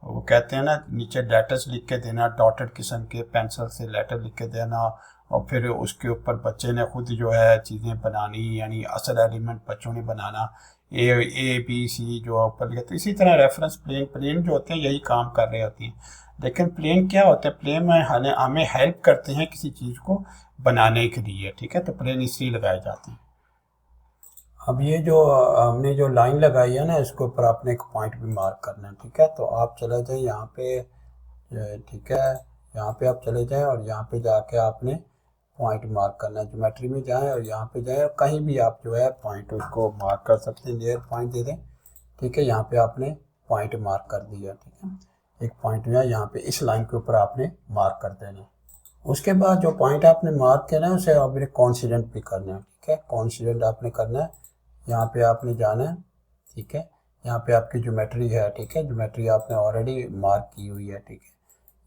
S1: वो कहते हैं ना नीचे लेटर्स लिख के देना, डॉटेड किस्म के पेंसिल से लेटर लिख के देना और फिर उसके ऊपर बच्चे ने खुद जो है चीज़ें बनानी, यानी असल एलिमेंट बच्चों ने बनाना, ए बी सी जो ऊपर लिखे। तो इसी तरह रेफरेंस प्लेन जो होते हैं यही काम कर रहे होती हैं। लेकिन प्लेन क्या होता है, प्लेन में हमें हेल्प करते हैं किसी चीज़ को बनाने के लिए, ठीक है। तो प्लेन इसलिए लगाए जाते हैं। अब ये जो हमने जो लाइन लगाई है ना, इसके ऊपर आपने एक पॉइंट भी मार्क करना है, ठीक है। तो आप चले जाएं यहाँ पे, ठीक है, यहाँ पे आप चले जाएं और यहाँ पे जाके आपने पॉइंट मार्क करना है, ज्योमेट्री में जाएं और यहाँ पे जाएं और कहीं भी आप जो है पॉइंट उसको मार्क कर सकते हैं, लेयर पॉइंट दे दें, ठीक है। यहाँ पे आपने पॉइंट मार्क कर दिया, ठीक है, एक पॉइंट जो है यहाँ पे इस लाइन के ऊपर आपने मार्क कर देना। उसके बाद जो पॉइंट आपने मार्क किया ना उसे आपने कॉन्सिडेंट भी करना है, ठीक है, कॉन्सिडेंट आपने करना है। यहाँ पे आपने जाना है, ठीक है, यहाँ पे आपकी ज्योमेट्री है, ठीक है, ज्योमेट्री आपने ऑलरेडी मार्क की हुई है, ठीक है।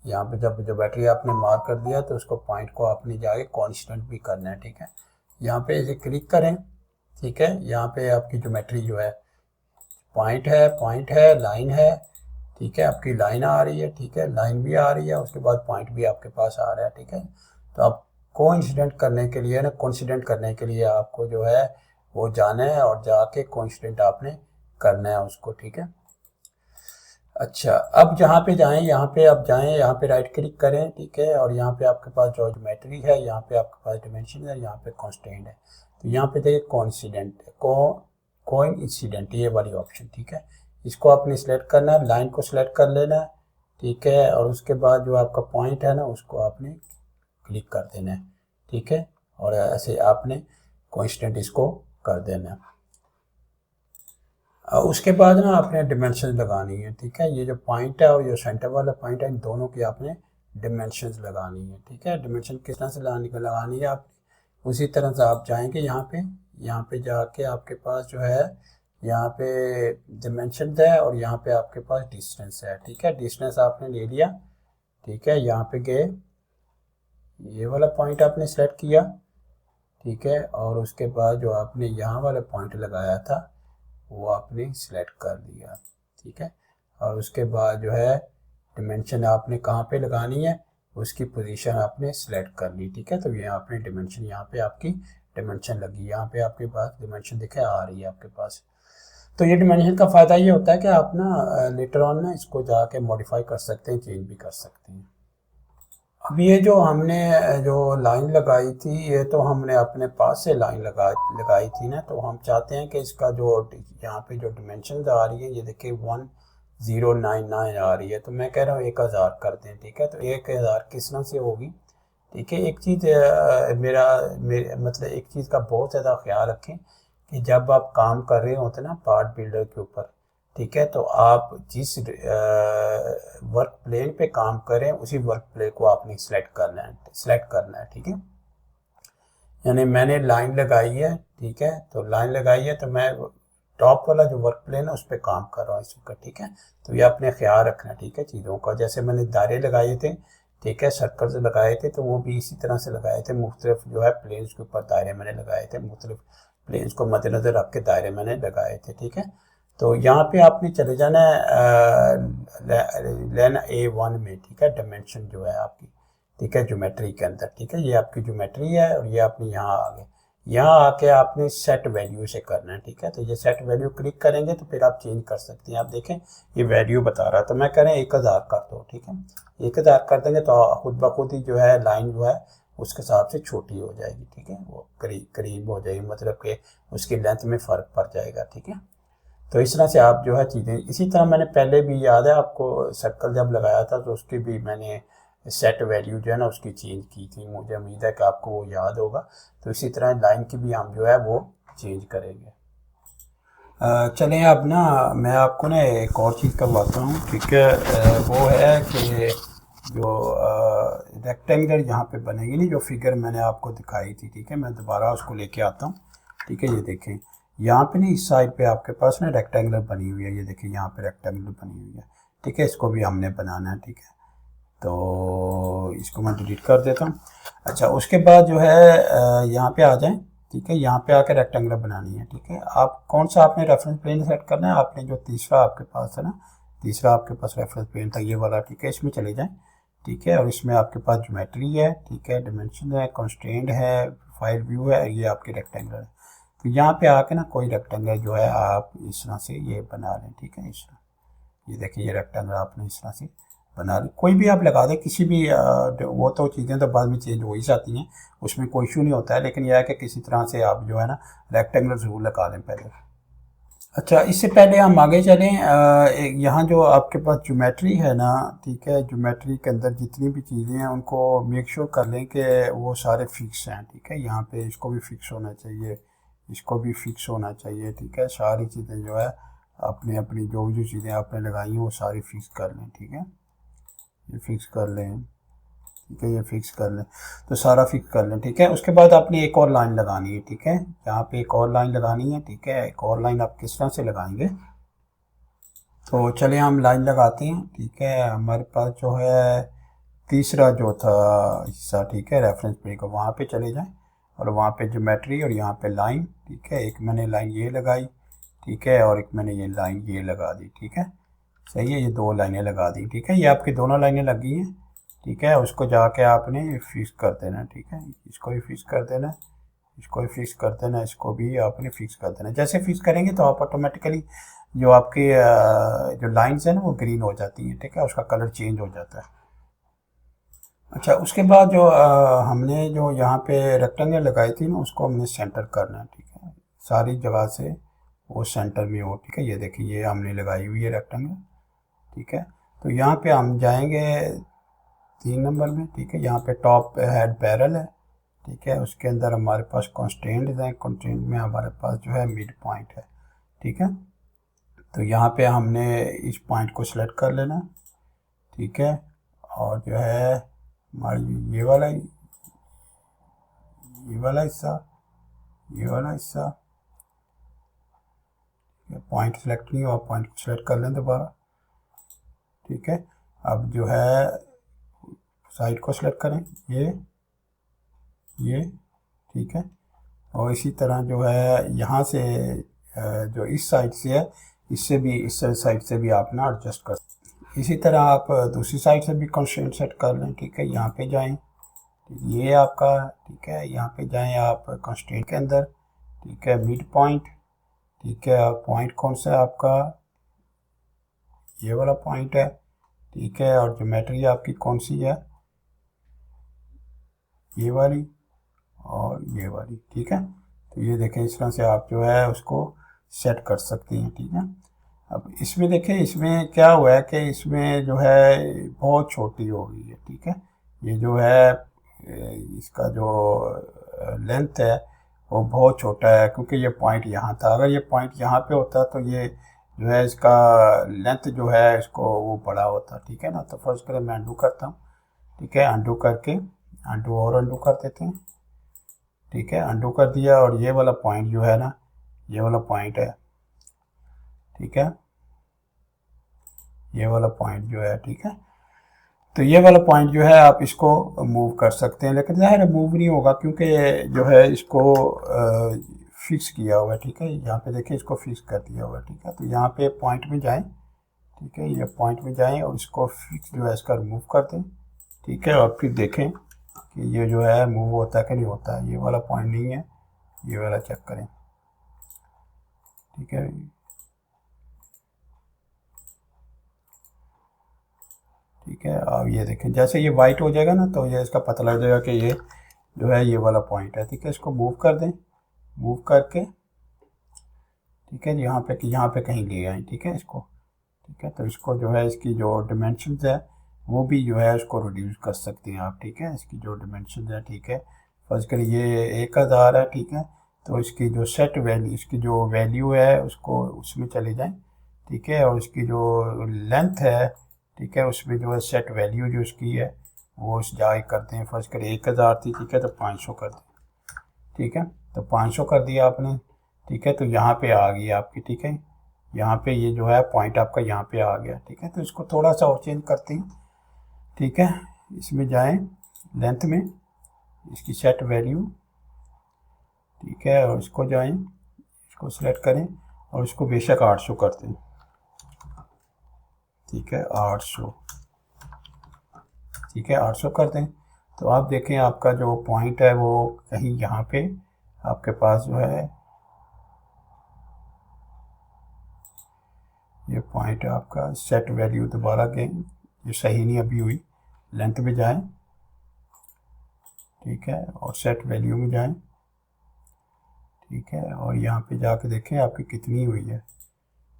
S1: यहाँ पे जब ज्योमेट्री आपने मार्क कर दिया तो उसको पॉइंट को आपने जाके कॉन्स्टेंट भी करना है, ठीक है। यहाँ पे इसे क्लिक करें, ठीक है, यहाँ पे आपकी ज्योमेट्री जो है पॉइंट है, लाइन है, ठीक है, आपकी लाइन आ रही है, ठीक है, लाइन भी आ रही है, उसके बाद पॉइंट भी आपके पास आ रहा है, ठीक है। तो आप कोइंसिडेंट करने के लिए ना, कोइंसिडेंट करने के लिए आपको जो है वो जाना है और जाके कोइंसिडेंट आपने करना है उसको, ठीक है। अच्छा, अब जहाँ पे जाएं, यहाँ पे आप जाएं, यहाँ पे राइट क्लिक करें, ठीक है, और यहाँ पे आपके पास जो ज्योमेट्री है, यहाँ पे आपके पास डिमेंशन है, यहाँ पे कांस्टेंट है। तो यहाँ पे देखिए कोइंसिडेंट कोइंसिडेंट ये वाली ऑप्शन, ठीक है, इसको आपने सिलेक्ट करना है, लाइन को सिलेक्ट कर लेना है, ठीक है, और उसके बाद जो आपका पॉइंट है ना उसको आपने क्लिक कर देना है, ठीक है, और ऐसे आपने कोइंसिडेंट इसको कर देना है। उसके बाद ना आपने डिमेंशन लगानी है, ठीक है, ये जो पॉइंट है और ये सेंटर वाला पॉइंट है इन दोनों की आपने डिमेंशंस लगानी है, ठीक है। डिमेंशन किस तरह से लगानी है आप उसी तरह से आप जाएंगे यहाँ पे जाके आपके पास जो है यहाँ पे डिमेंशन है और यहाँ पे आपके पास डिस्टेंस है, ठीक है, डिस्टेंस आपने ले लिया, ठीक है, यहाँ पे गए, ये वाला पॉइंट आपने सेलेक्ट किया, ठीक है, और उसके बाद जो आपने यहाँ वाला पॉइंट लगाया था वो आपने सिलेक्ट कर दिया, ठीक है, और उसके बाद जो है डिमेंशन आपने कहाँ पे लगानी है, उसकी पोजीशन आपने सेलेक्ट करनी, ठीक है। तो ये आपने डिमेंशन, यहाँ पे आपकी डिमेंशन लगी, यहाँ पे आपके पास डिमेंशन दिखे आ रही है आपके पास। तो ये डिमेंशन का फ़ायदा ये होता है कि आप ना लेटर ऑन ना इसको जाके मॉडिफाई कर सकते हैं, चेंज भी कर सकते हैं। अब ये जो हमने जो लाइन लगाई थी, ये तो हमने अपने पास से लाइन लगाई थी ना, तो हम चाहते हैं कि इसका जो यहाँ पे जो डिमेंशन आ रही है, ये देखिए 1099 आ रही है, तो मैं कह रहा हूँ 1000 कर दें, ठीक है। तो 1000 किस तरह से होगी, ठीक है। एक चीज़ मेरे मतलब एक चीज़ का बहुत ज़्यादा ख्याल रखें कि जब आप काम कर रहे होते ना पार्ट बिल्डर के ऊपर, ठीक है, तो आप जिस वर्क प्लेन पे काम करें उसी वर्क प्लेन को आपने सेलेक्ट करना है, ठीक है। यानी मैंने लाइन लगाई है, ठीक है, तो लाइन लगाई है तो मैं टॉप वाला जो वर्क प्लेन है उस पर काम कर रहा हूँ इस वक्त, ठीक है। तो ये आपने ख्याल रखना, ठीक है, चीज़ों का। जैसे मैंने दायरे लगाए थे, ठीक है, सर्कल्स लगाए थे, तो वो भी इसी तरह से लगाए थे, मुख्तलिफ जो है प्लेन्स के ऊपर दायरे मैंने लगाए थे, मुख्तलिफ प्लेन्स को मद्देनज़र रख के दायरे मैंने लगाए थे, ठीक है। तो यहाँ पे आपने चले जाना है लाइन A1 में, ठीक है, डायमेंशन जो है आपकी, ठीक है, ज्योमेट्री के अंदर, ठीक है, ये आपकी ज्योमेट्री है और ये आपने यहाँ आ गए, यहाँ आके आपने सेट वैल्यू से करना है, ठीक है। तो ये सेट वैल्यू क्लिक करेंगे तो फिर आप चेंज कर सकते हैं। आप देखें ये वैल्यू बता रहा, तो मैं कह रहा हूँ 1000 कर दो, ठीक है। 1000 कर देंगे तो खुद ब खुद ही जो है लाइन जो है उसके हिसाब से छोटी हो जाएगी, ठीक है, वो करीब हो जाएगी, मतलब कि उसकी लेंथ में फ़र्क पड़ जाएगा, ठीक है। तो इस तरह से आप जो है चीज़ें, इसी तरह मैंने पहले भी याद है आपको सर्कल जब लगाया था तो उसकी भी मैंने सेट वैल्यू जो है ना उसकी चेंज की थी, मुझे उम्मीद है कि आपको वो याद होगा। तो इसी तरह लाइन की भी हम जो है वो चेंज करेंगे। चलें अब ना मैं आपको ना एक और चीज़ करवाता हूँ, ठीक है। वो है कि जो रेक्टेंगल यहाँ पे बनेगी नहीं, जो फिगर मैंने आपको दिखाई थी, ठीक है, मैं दोबारा उसको लेके आता हूँ, ठीक है। ये देखें यहाँ पे नहीं, इस साइड पे आपके पास ना रेक्टेंगुलर बनी हुई है, ये देखिए यहाँ पे रेक्टेंगुलर बनी हुई है, ठीक है, इसको भी हमने बनाना है, ठीक है। तो इसको मैं डिलीट कर देता हूँ। अच्छा, उसके बाद जो है यहाँ पे आ जाएं, ठीक है, यहाँ पे आकर रेक्टेंगुलर बनानी है, ठीक है। आप कौन सा आपने रेफरेंस प्लेन सेट करना है, आपने जो तीसरा आपके पास है ना, तीसरा आपके पास रेफरेंस प्लेन था ये वाला, ठीक है, इसमें चले जाएँ, ठीक है। और इसमें आपके पास ज्योमेट्री है, ठीक है, डिमेंशन है, कंस्ट्रेंट है, फाइल व्यू है, ये आपके रेक्टेंगुलर है। तो यहाँ पे आके ना कोई रेक्टेंगल जो है आप इस तरह से ये बना लें, ठीक है, इस तरह। ये देखिए ये रेक्टेंगल आपने इस तरह से बना लें, कोई भी आप लगा दें, किसी भी वो तो चीज़ें तो बाद में चेंज हो ही जाती हैं, उसमें कोई इशू नहीं होता है, लेकिन यह है कि किसी तरह से आप जो है ना रेक्टेंगल ज़रूर लगा लें पहले। अच्छा, इससे पहले हम आगे चलें, यहाँ जो आपके पास ज्योमेट्री है ना, ठीक है, ज्योमेट्री के अंदर जितनी भी चीज़ें हैं उनको मेक श्योर कर लें कि वो सारे फिक्स हैं, ठीक है। यहाँ पे इसको भी फिक्स होना चाहिए, इसको भी फिक्स होना चाहिए, ठीक है। सारी चीज़ें जो है अपनी अपनी जो चीज़ें आपने लगाई हैं वो सारी फिक्स कर लें, ठीक है, ये फिक्स कर लें, ठीक है, ये फिक्स कर लें, तो सारा फिक्स कर लें, ठीक है। उसके बाद आपने एक और लाइन लगानी है, ठीक है, यहाँ पे एक और लाइन लगानी है, ठीक है। एक और लाइन आप किस तरह से लगाएंगे, तो चलिए हम लाइन लगाते हैं, ठीक है। हमारे पास जो है तीसरा जो था हिस्सा, ठीक है, रेफरेंस प्लेन को वहाँ पे चले जाएं और वहाँ पे ज्योमेट्री और यहाँ पे लाइन, ठीक है, एक मैंने लाइन ये लगाई, ठीक है, और एक मैंने ये लाइन ये लगा दी, ठीक है, सही है, ये दो लाइनें लगा दी, ठीक है, ये आपकी दोनों लाइनें लगी हैं, ठीक है। उसको जाके आपने फिक्स कर देना, ठीक है, इसको भी फिक्स कर देना, इसको भी फिक्स कर देना, इसको भी आपने फिक्स कर देना। जैसे फिक्स करेंगे तो आप ऑटोमेटिकली जो आपकी जो लाइंस हैं ना वो ग्रीन हो जाती हैं, ठीक है, उसका कलर चेंज हो जाता है। अच्छा, उसके बाद जो हमने जो यहाँ पे रेक्टेंगल लगाई थी ना उसको हमने सेंटर करना है, ठीक है, सारी जगह से वो सेंटर में हो, ठीक है। ये देखिए ये हमने लगाई हुई है रेक्टेंगल, ठीक है। तो यहाँ पे हम जाएंगे 3 नंबर में, ठीक है, यहाँ पे टॉप हेड पैरल है, ठीक है, उसके अंदर हमारे पास कॉन्स्टेंट है, कॉन्स्टेंट में हमारे पास जो है मिड पॉइंट है, ठीक है। तो यहाँ पे हमने इस पॉइंट को सिलेक्ट कर लेना, ठीक है, और जो है हमारी ये वाला हिस्सा, ये वाला हिस्सा, पॉइंट सेलेक्ट नहीं हुआ, पॉइंट को सिलेक्ट कर लें दोबारा, ठीक है। अब जो है साइड को सिलेक्ट करें, ये ठीक है, और इसी तरह जो है यहाँ से जो इस साइड से है इससे भी, इस साइड से भी आप ना एडजस्ट कर। इसी तरह आप दूसरी साइड से भी कंस्ट्रेंट सेट कर लें, ठीक है। यहाँ पे जाएं, ये आपका, ठीक है, यहाँ पे जाएं आप कंस्ट्रेंट के अंदर, ठीक है, मिड पॉइंट, ठीक है। पॉइंट कौन सा है आपका, ये वाला पॉइंट है, ठीक है। और ज्योमेट्री आपकी कौन सी है, ये वाली और ये वाली, ठीक है। तो ये देखें, इस तरह से आप जो है उसको सेट कर सकते हैं, ठीक है। अब इसमें देखें, इसमें क्या हुआ है कि इसमें जो है बहुत छोटी हो गई है, ठीक है। ये जो है इसका जो लेंथ है वो बहुत छोटा है, क्योंकि ये पॉइंट यहाँ था। अगर ये पॉइंट यहाँ पे होता तो ये जो है इसका लेंथ जो है इसको वो बड़ा होता, ठीक है ना। तो फर्स्ट करें, मैं अंडू करता हूँ, ठीक है। अंडू करके अंडू और अंडू कर देते हैं, ठीक है। अंडू कर दिया, और ये वाला पॉइंट जो है ना, ये वाला पॉइंट है, ठीक है, ये वाला पॉइंट जो है, ठीक है। तो ये वाला पॉइंट जो है आप इसको मूव कर सकते हैं, लेकिन ज़ाहिर है मूव नहीं होगा, क्योंकि जो है इसको फिक्स किया हुआ है, ठीक है। यहाँ पे देखिए, इसको फिक्स कर दिया हुआ है, ठीक है। तो यहाँ पे पॉइंट में जाएं, ठीक है, ये पॉइंट में जाएं और इसको फिक्स जो है इसका रिमूव कर दें, ठीक है। और फिर देखें कि ये जो है मूव होता है कि नहीं होता है। ये वाला पॉइंट नहीं है, ये वाला चेक करें, ठीक है। ठीक है, अब ये देखें, जैसे ये वाइट हो जाएगा ना, तो ये इसका पता लग जाएगा कि ये जो है ये वाला पॉइंट है, ठीक है। इसको मूव कर दें, मूव करके, ठीक है, यहाँ पे कहीं ले आए, ठीक है, इसको, ठीक है। तो इसको जो है इसकी जो डिमेंशंस है वो भी जो है इसको रिड्यूस कर सकते हैं आप, ठीक है। इसकी जो डिमेंशंस है, ठीक है, फर्ज करिए ये 1000 है, ठीक है। तो इसकी जो सेट वैल्यू, इसकी जो वैल्यू है उसको उसमें चले जाएं, ठीक है। और इसकी जो लेंथ है, ठीक है, उसमें जो है सेट वैल्यू जो इसकी है वो उस जाए करते हैं। फर्ज करिए 1000 थी, ठीक है, तो 500 कर दें, ठीक है। तो 500 कर दिया आपने, ठीक है। तो यहाँ पे आ गई आपकी, ठीक है, यहाँ पे ये जो है पॉइंट आपका यहाँ पे आ गया, ठीक है। तो इसको थोड़ा सा और चेंज करते हैं, ठीक है। इसमें जाएं, लेंथ में इसकी सेट वैल्यू, ठीक है, और इसको जाएं, इसको सिलेक्ट करें और इसको बेशक 800 कर दें, ठीक है, 800, ठीक है, 800 कर दें। तो आप देखें आपका जो पॉइंट है वो कहीं यहाँ पे आपके पास जो है ये पॉइंट है आपका। सेट वैल्यू दोबारा गए, ये सही नहीं अभी हुई, लेंथ में जाएं, ठीक है, और सेट वैल्यू में जाएं, ठीक है। और यहाँ पे जाके देखें आपकी कितनी हुई है,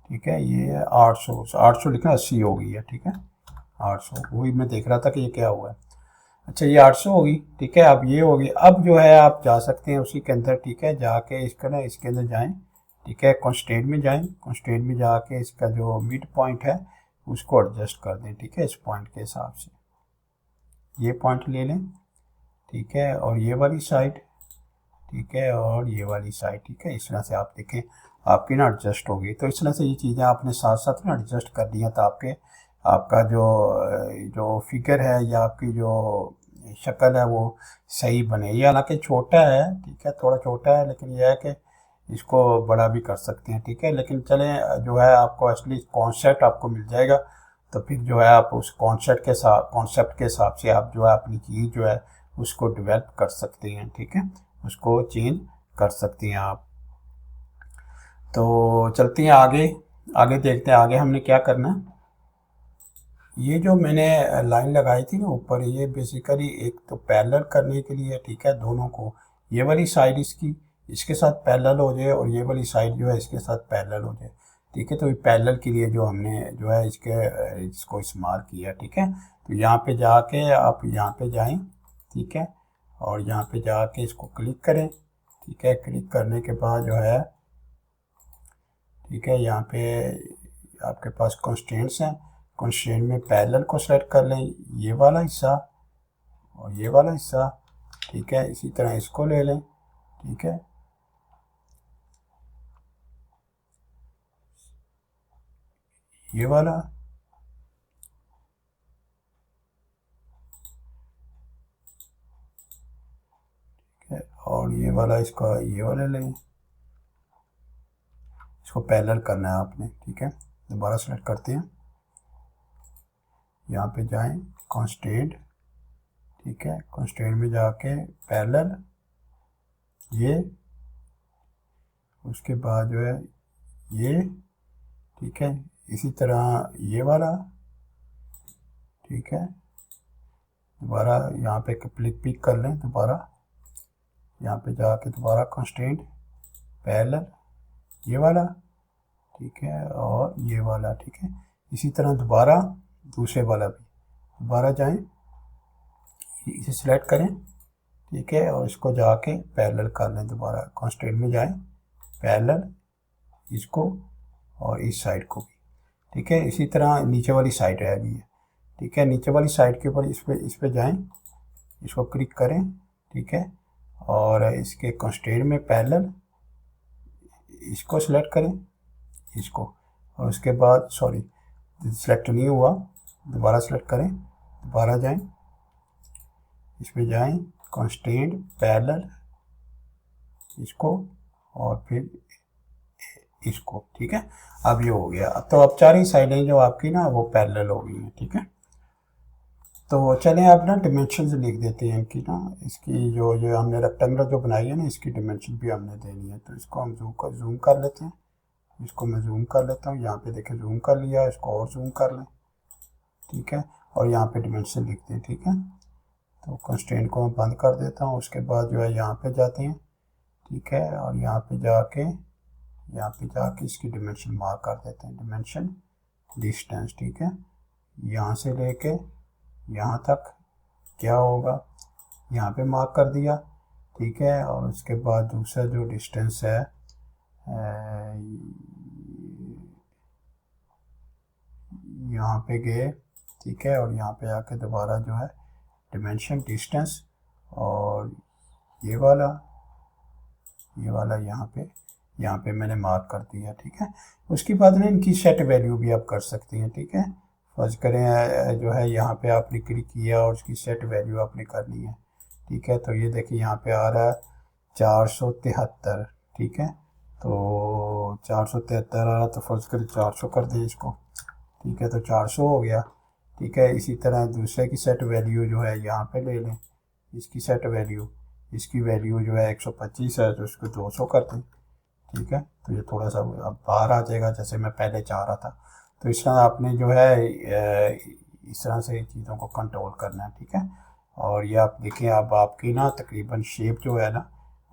S1: ठीक है। ये 800, 800 लिखना 80 हो गई है, ठीक है, 800। वही मैं देख रहा था कि ये क्या हुआ है। अच्छा, ये 800 होगी, ठीक है। अब ये होगी, अब जो है आप जा सकते हैं उसी के अंदर, ठीक है, जाके इसका ना इसके अंदर जाएं, ठीक है, कंस्ट्रेंट में जाएं, कंस्ट्रेंट में जाके इसका जो मिड पॉइंट है उसको एडजस्ट कर दें, ठीक है, इस पॉइंट के हिसाब से ये पॉइंट ले लें, ठीक है। और ये वाली साइड, ठीक है, और ये वाली साइड, ठीक है। इस तरह से आप देखें आपकी ना एडजस्ट होगी। तो इस तरह से ये चीज़ें आपने साथ साथ ना एडजस्ट कर दी हैं, तो आपका जो फिगर है या आपकी जो शक्ल है वो सही बने। ये हालांकि छोटा है, ठीक है, थोड़ा छोटा है, लेकिन यह है कि इसको बड़ा भी कर सकते हैं, ठीक है। लेकिन चलें, जो है आपको असली कॉन्सेप्ट आपको मिल जाएगा, तो फिर जो है आप उस कॉन्सेप्ट के हिसाब से आप जो है अपनी चीज़ जो है उसको डेवलप कर सकते हैं, ठीक है, उसको चेंज कर सकते हैं आप। तो चलते हैं आगे, आगे देखते हैं आगे हमने क्या करना है। ये जो मैंने लाइन लगाई थी ना ऊपर, ये बेसिकली एक तो पैरेलल करने के लिए, ठीक है, दोनों को, ये वाली साइड इसके साथ पैरेलल हो जाए और ये वाली साइड जो है इसके साथ पैरेलल हो जाए, ठीक है। तो ये पैरेलल के लिए जो हमने जो है इसको इस्तेमाल किया, ठीक है। तो यहाँ पे जाके आप यहाँ पे जाएं, ठीक है, और यहाँ पे जाके इसको क्लिक करें, ठीक है। क्लिक करने के बाद जो है, ठीक है, यहाँ पे आपके पास कंस्ट्रेंट्स हैं, कंस्ट्रेंट में पैरेलल को सेलेक्ट कर लें, ये वाला हिस्सा और ये वाला हिस्सा, ठीक है। इसी तरह इसको ले लें, ठीक है, ये वाला, ठीक है, और ये वाला इसका ये वाला लें, इसको पैरेलल करना है आपने, ठीक है। दोबारा सेलेक्ट करते हैं, यहाँ पे जाएं कंस्ट्रेंट, ठीक है, कंस्ट्रेंट में जाके पैरेलल ये, उसके बाद जो है ये, ठीक है, इसी तरह ये वाला, ठीक है, दोबारा यहाँ पे पिक कर लें, दोबारा यहाँ पे जाके दोबारा कंस्ट्रेंट पैरेलल ये वाला, ठीक है, और ये वाला, ठीक है, इसी तरह दोबारा दूसरे वाला भी, दोबारा जाएं, इसे सिलेक्ट करें, ठीक है, और इसको जाके पैरेलल कर लें, दोबारा कंस्ट्रेंट में जाएं पैरेलल इसको और इस साइड को भी, ठीक है, इसी तरह नीचे वाली साइड रह गई है, ठीक है, नीचे वाली साइड के ऊपर इस पे जाएं, इसको क्लिक करें, ठीक है, और इसके कंस्ट्रेंट में पैरेलल इसको सिलेक्ट करें, इसको, और उसके बाद सॉरी सिलेक्ट नहीं हुआ, दोबारा सिलेक्ट करें, दोबारा जाएं, इस पे जाएं कंस्ट्रेंट पैरेलल इसको और फिर इसको, ठीक है, अब ये हो गया। तो अब चार ही साइडें जो आपकी ना वो पैरेलल हो गई हैं, ठीक है। तो चलें आप ना डिमेंशंस लिख देते हैं इनकी ना, इसकी जो हमने रेक्टेंगुलर जो बनाई है ना, इसकी डिमेंशन भी हमने देनी है। तो इसको हम जूम कर लेते हैं, इसको मैं जूम कर लेता हूँ, यहाँ पे देखें जूम कर लिया, इसको और जूम कर लें, ठीक है, और यहाँ पे डिमेंशन लिखते हैं, ठीक है। तो कंस्ट्रेंट को मैं बंद कर देता हूँ, उसके बाद जो है यहाँ पे जाते हैं, ठीक है, और यहाँ पे जाके इसकी डिमेंशन मार्क कर देते हैं, डिमेंशन डिस्टेंस, ठीक है, यहाँ से लेके यहाँ तक क्या होगा, यहाँ पे मार्क कर दिया, ठीक है, और उसके बाद दूसरा जो डिस्टेंस है यहाँ पे गए, ठीक है, और यहाँ पे आके दोबारा जो है डिमेंशन डिस्टेंस और ये वाला यहाँ पे मैंने मार्क कर दिया, ठीक है। उसके बाद में इनकी सेट वैल्यू भी आप कर सकते हैं, ठीक है। फर्ज करें जो है यहाँ पे आपने क्लिक किया और उसकी सेट वैल्यू आपने करनी है, ठीक है। तो ये देखिए यहाँ पे आ रहा है 473, ठीक है, तो 473 आ रहा, तो फर्ज करें 400 कर दें इसको, ठीक है, तो 400 हो गया, ठीक है। इसी तरह दूसरे की सेट वैल्यू जो है यहाँ पे ले लें, इसकी सेट वैल्यू, इसकी वैल्यू जो है 125 है, तो इसको 200 कर दें, ठीक है। तो ये थोड़ा सा अब बाहर आ जाएगा जैसे मैं पहले चाह रहा था। तो इस तरह आपने जो है इस तरह से चीज़ों को कंट्रोल करना है, ठीक है। और ये आप देखें, अब आपकी ना तकरीबन शेप जो है ना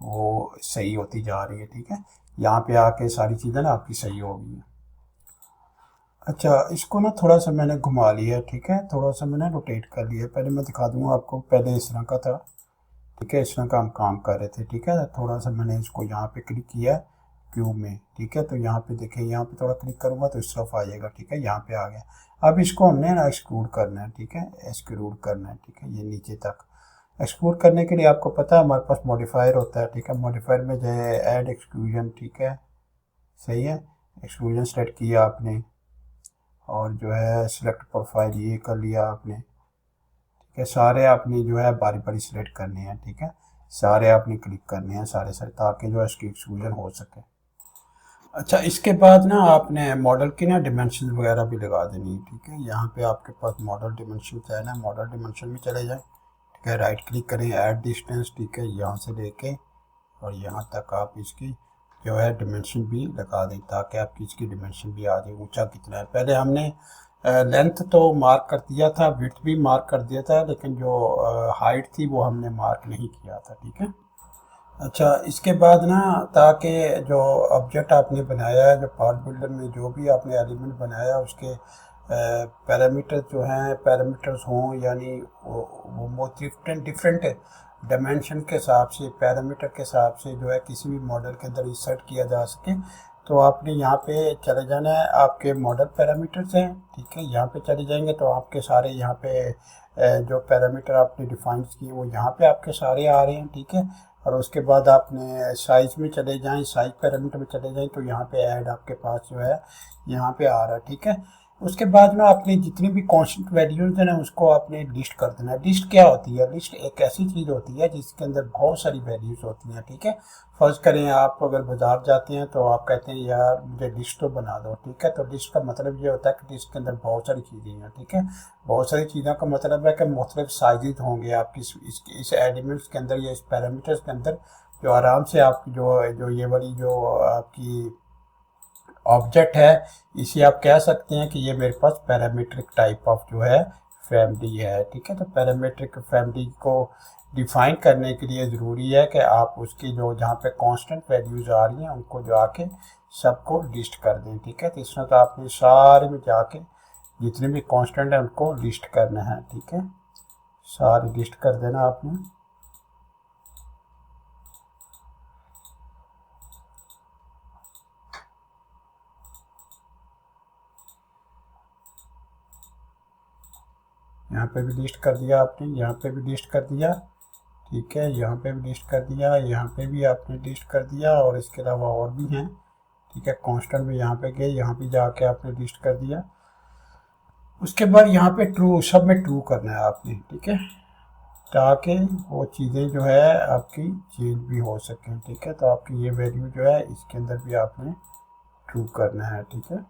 S1: वो सही होती जा रही है, ठीक है। यहाँ पे आके सारी चीज़ें ना आपकी सही हो गई हैं। अच्छा, इसको ना थोड़ा सा मैंने घुमा लिया, ठीक है, थोड़ा सा मैंने रोटेट कर लिया। पहले मैं दिखा दूँगा आपको, पहले इस तरह का था, ठीक है, इस तरह का हम काम कर रहे थे, ठीक है। थोड़ा सा मैंने इसको यहाँ पे क्लिक किया क्यूब में, ठीक है, तो यहाँ पे देखें, यहाँ पे थोड़ा क्लिक करूँगा तो इस तरफ आ जाएगा, ठीक है, यहाँ पे आ गया। अब इसको हमने ना एक्सक्लूड करना है, ठीक है, एक्सक्लूड करना है, ठीक है, ये नीचे तक। एक्सक्लूड करने के लिए आपको पता है हमारे पास मॉडिफायर होता है, ठीक है, मॉडिफायर में जो है ऐड एक्सक्लूजन, ठीक है, सही है, एक्सक्लूजन सेलेक्ट किया आपने और जो है सिलेक्ट प्रोफाइल ये कर लिया आपने, ठीक है। सारे आपने जो है बारी बारी सिलेक्ट करने हैं, ठीक है, सारे आपने क्लिक करने हैं सारे, ताकि जो है इसकी एक्सक्लूजन हो सके। अच्छा, इसके बाद ना आपने मॉडल की ना डिमेंशन वगैरह भी लगा देनी है, ठीक है। यहाँ पे आपके पास मॉडल डिमेंशन है ना, मॉडल डिमेंशन में चले जाएं, ठीक है, राइट क्लिक करें, ऐड डिस्टेंस, ठीक है, यहाँ से लेके और यहाँ तक आप इसकी जो है डिमेंशन भी लगा दें, ताकि आपकी इसकी डिमेंशन भी आ जाए, ऊंचा कितना है। पहले हमने लेंथ तो मार्क कर दिया था, विड्थ भी मार्क कर दिया था, लेकिन जो हाइट थी वो हमने मार्क नहीं किया था, ठीक है। अच्छा, इसके बाद ना, ताकि जो ऑब्जेक्ट आपने बनाया है, जो पार्ट बिल्डर में जो भी आपने एलिमेंट बनाया उसके पैरामीटर जो हैं, पैरामीटर्स हों, यानी वो डिफरेंट डायमेंशन के हिसाब से, पैरामीटर के हिसाब से जो है किसी भी मॉडल के अंदर इंसर्ट किया जा सके, तो आपने यहाँ पे चले जाना है, आपके मॉडल पैरामीटर्स हैं, ठीक है, यहाँ पे चले जाएंगे तो आपके सारे यहाँ पे जो पैरामीटर आपने डिफाइन किए वो यहाँ पे आपके सारे आ रहे हैं, ठीक है। और उसके बाद आपने साइज़ में चले जाएं, साइज़ पैरामीटर में चले जाएं, तो यहाँ पे ऐड आपके पास जो है यहाँ पे आ रहा है, ठीक है। उसके बाद में आपने जितनी भी कांस्टेंट वैल्यूज है ना उसको आपने लिस्ट कर देना है। लिस्ट क्या होती है? लिस्ट एक ऐसी चीज़ होती है जिसके अंदर बहुत सारी वैल्यूज होती हैं, ठीक है। फर्ज करें आप अगर बाजार जाते हैं तो आप कहते हैं यार मुझे लिस्ट तो बना दो, ठीक है। तो लिस्ट का मतलब ये होता है कि लिस्ट के अंदर बहुत सारी चीज़ें हैं, ठीक है। बहुत सारी चीज़ों का मतलब है कि मुख्तलिफ साइजेज होंगे आपकी इस एलिमेंट्स के अंदर या इस पैरामीटर्स के अंदर, जो आराम से आप जो ये वाली जो आपकी ऑब्जेक्ट है, इसे आप कह सकते हैं कि ये मेरे पास पैरामीट्रिक टाइप ऑफ जो है फैमिली है, ठीक है। तो पैरामीट्रिक फैमिली को डिफाइन करने के लिए ज़रूरी है कि आप उसकी जो जहाँ पे कांस्टेंट वैल्यूज़ आ रही हैं उनको जो आके सबको लिस्ट कर दें, ठीक है। तो इस तरह तो आपने सारे में जाके जितने भी कांस्टेंट हैं उनको लिस्ट करना है, ठीक है। सारी लिस्ट कर देना आपने। यहाँ पे भी लिस्ट कर दिया आपने, यहाँ पे भी लिस्ट कर दिया, ठीक है। यहाँ पे भी लिस्ट कर दिया, यहाँ पे भी आपने लिस्ट कर दिया, और इसके अलावा और भी हैं, ठीक है। कांस्टेंट में यहाँ पे गए, यहाँ पे जाके आपने लिस्ट कर दिया। उसके बाद यहाँ पे ट्रू, सब में ट्रू करना है आपने, ठीक है, ताकि वो चीज़ें जो है आपकी चेंज भी हो सकें, ठीक है। तो आपकी ये वैल्यू जो है इसके अंदर भी आपने ट्रू करना है, ठीक है।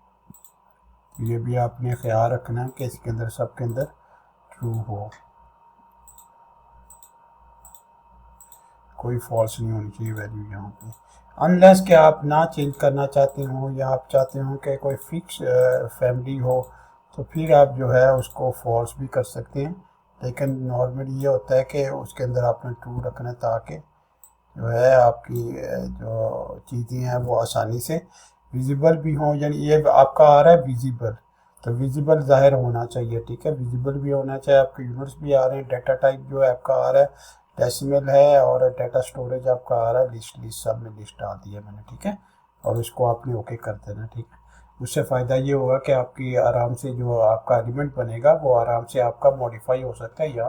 S1: ये भी आपने ख्याल रखना है कि इसके अंदर सबके अंदर ट्रू हो, कोई फॉल्स नहीं होनी चाहिए वैल्यू यहाँ पे। अनलेस कि आप ना चेंज करना चाहते हो या आप चाहते हो कि कोई फिक्स फैमिली हो, तो फिर आप जो है उसको फॉल्स भी कर सकते हैं। लेकिन नॉर्मली ये होता है कि उसके अंदर आपने ट्रू रखना है ताकि जो है आपकी जो चीज़ें हैं वो आसानी से विजिबल भी हों। यानी ये आपका आ रहा है विजिबल, तो विजिबल ज़ाहिर होना चाहिए, ठीक है। विजिबल भी होना चाहिए, आपके यूनिट्स भी आ रहे हैं, डाटा टाइप जो है आपका आ रहा है डेसिमल है, और डाटा स्टोरेज आपका आ रहा है लिस्ट। सब में लिस्ट आ दी है मैंने, ठीक है। और उसको आपने ओके कर देना, ठीक है। उससे फ़ायदा ये होगा कि आपकी आराम से जो आपका एलिमेंट बनेगा वो आराम से आपका मॉडिफाई हो सकता है या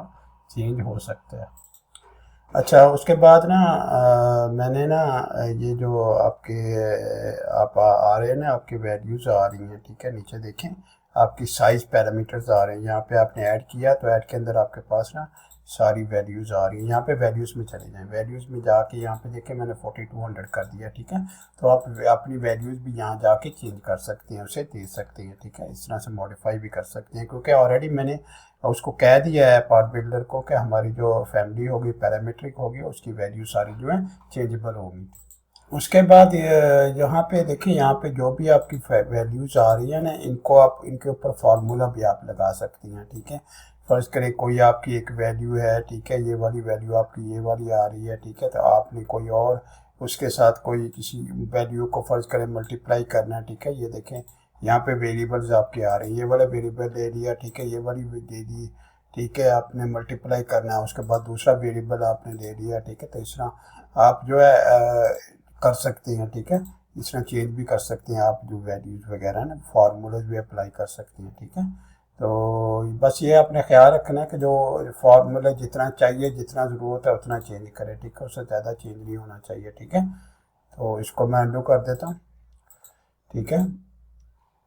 S1: चेंज हो सकता है। अच्छा, उसके बाद ना मैंने ना ये जो आपके आप आ रहे हैं ना, आपकी वैल्यूज़ आ रही हैं, ठीक है। नीचे देखें आपकी साइज़ पैरामीटर्स आ रहे हैं, यहाँ पे आपने ऐड किया तो ऐड के अंदर आपके पास ना सारी वैल्यूज़ आ रही हैं। यहाँ पे वैल्यूज़ में चले जाएं, वैल्यूज़ में जाके यहाँ पे देखें मैंने 4200 कर दिया, ठीक है। तो आप अपनी वैल्यूज़ भी यहाँ जाके चेंज कर सकते हैं, उसे दे सकते हैं, ठीक है। इस तरह से मॉडिफाई भी कर सकते हैं, क्योंकि ऑलरेडी मैंने उसको कह दिया है पार्ट बिल्डर को कि हमारी जो फैमिली होगी पैरामीट्रिक होगी, उसकी वैल्यू सारी जो है चेंजेबल होगी। उसके बाद यहाँ पे देखिए, यहाँ पे जो भी आपकी वैल्यूज़ आ रही है ना, इनको आप इनके ऊपर फार्मूला भी आप लगा सकती हैं, ठीक है। फ़र्ज़ करें कोई आपकी एक वैल्यू है, ठीक है, ये वाली वैल्यू आपकी ये वाली आ रही है, ठीक है। तो आपने कोई और उसके साथ कोई किसी वैल्यू को फ़र्ज़ करें मल्टीप्लाई करना है, ठीक है। ये देखें यहाँ पे वेरिएबल्स आपके आ रहे हैं, ये वाला वेरिएबल ले लिया, ठीक है, ये वाली दे दी, ठीक है। आपने मल्टीप्लाई करना है, उसके बाद दूसरा वेरिएबल आपने ले लिया, ठीक है। तो इस तरह आप जो है कर सकते हैं, ठीक है। इस तरह चेंज भी कर सकते हैं आप, जो वैल्यूज़ वगैरह ना फार्मूलाज भी अप्लाई कर सकते हैं, ठीक है। तो बस ये आपने ख्याल रखना है कि जो फार्मूला जितना चाहिए, जितना ज़रूरत है उतना चेंज करें, ठीक है। उससे ज़्यादा चेंज नहीं होना चाहिए, ठीक है। तो इसको मैं अंडू कर देता हूँ, ठीक है।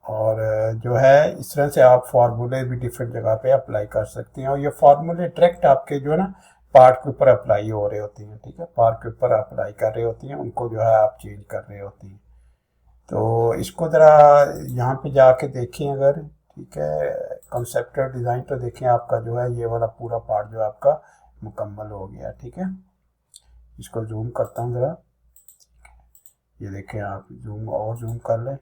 S1: और जो है इस तरह से आप फार्मूले भी डिफरेंट जगह पे अप्लाई कर सकते हैं, और ये फार्मूले डायरेक्ट आपके जो है ना पार्ट के ऊपर अप्लाई हो रहे होते हैं, ठीक है। पार्ट के ऊपर अप्लाई कर रहे होती हैं, उनको जो है आप चेंज कर रहे होती हैं। तो इसको ज़रा यहाँ पे जाके देखें अगर, ठीक है, कंसेप्चुअल डिज़ाइन, तो देखें आपका जो है ये वाला पूरा पार्ट जो है आपका मुकम्मल हो गया, ठीक है। इसको जूम करता हूँ ज़रा, ये देखें आप जूम और जूम कर लें,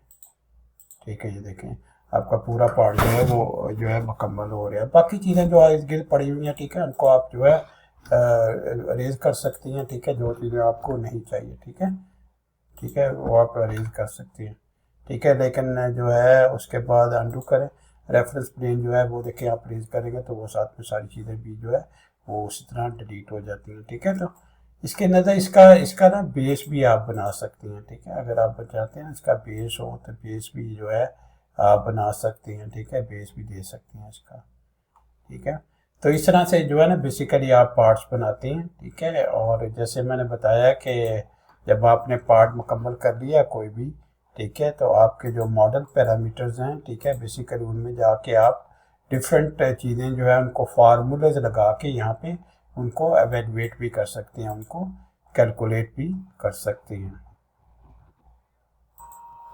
S1: ठीक है। ये देखें आपका पूरा पार्ट जो है वो जो है मुकम्मल हो रहा है। बाकी चीज़ें जो इर्द गिर्द पड़ी हुई हैं, ठीक है, उनको आप जो है अरेज कर सकती हैं, ठीक है। जो चीज़ें आपको नहीं चाहिए, ठीक है, ठीक है, वो आप अरेज कर सकती हैं, ठीक है। लेकिन जो है उसके बाद अंडू करें, रेफरेंस प्लेन जो है वो देखें आप अरेज करेंगे तो वो साथ में सारी चीज़ें भी जो है वो उसी तरह डिलीट हो जाती हैं, ठीक है। तो इसके नज़र इसका ना बेस भी आप बना सकती हैं, ठीक है। अगर आप चाहते हैं इसका बेस हो तो बेस भी जो है आप बना सकती हैं, ठीक है, बेस भी दे सकती हैं इसका, ठीक है। तो इस तरह से जो है ना बेसिकली आप पार्ट्स बनाते हैं, ठीक है। और जैसे मैंने बताया कि जब आपने पार्ट मुकम्मल कर लिया कोई भी, ठीक है। तो आपके जो मॉडल पैरामीटर्स हैं, ठीक है, बेसिकली उनमें जाके आप डिफरेंट चीज़ें जो है उनको फार्मूलाज लगा के यहाँ पे उनको एवेलुएट भी कर सकते हैं, उनको कैलकुलेट भी कर सकते हैं।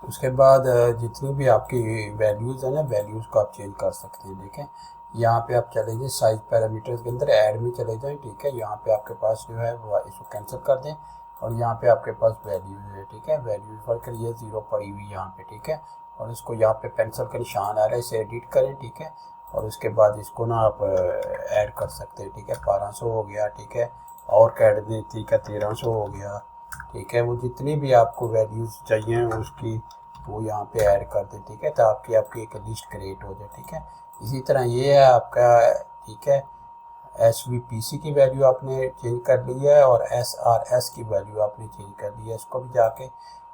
S1: उसके बाद जितनी भी आपकी वैल्यूज़ है ना, वैल्यूज़ को आप चेंज कर सकते हैं, ठीक है। यहाँ पे आप चले जाए साइज पैरामीटर्स के अंदर ऐड में चले जाएं, ठीक है। यहाँ पे आपके पास जो है वो इसको कैंसिल कर दें और यहाँ पे आपके पास वैल्यूज़ है, ठीक है। वैल्यूज़ फॉर कर ये 0 पड़ी हुई यहाँ पे, ठीक है। और इसको यहाँ पे पेंसिल का निशान आ रहा है, इसे एडिट करें, ठीक है। और उसके बाद इसको ना आप ऐड कर सकते हैं, ठीक है। 1200 हो गया, ठीक है। और कैड दें, ठीक है, 1300 हो गया, ठीक है। वो जितनी भी आपको वैल्यूज़ चाहिए उसकी वो यहाँ पे ऐड कर दें, ठीक है, तो आपकी एक लिस्ट क्रिएट हो जाए, ठीक है। इसी तरह ये है आपका, ठीक है। SVPC की वैल्यू आपने चेंज कर ली है और SRS की वैल्यू आपने चेंज कर ली है, इसको भी जाके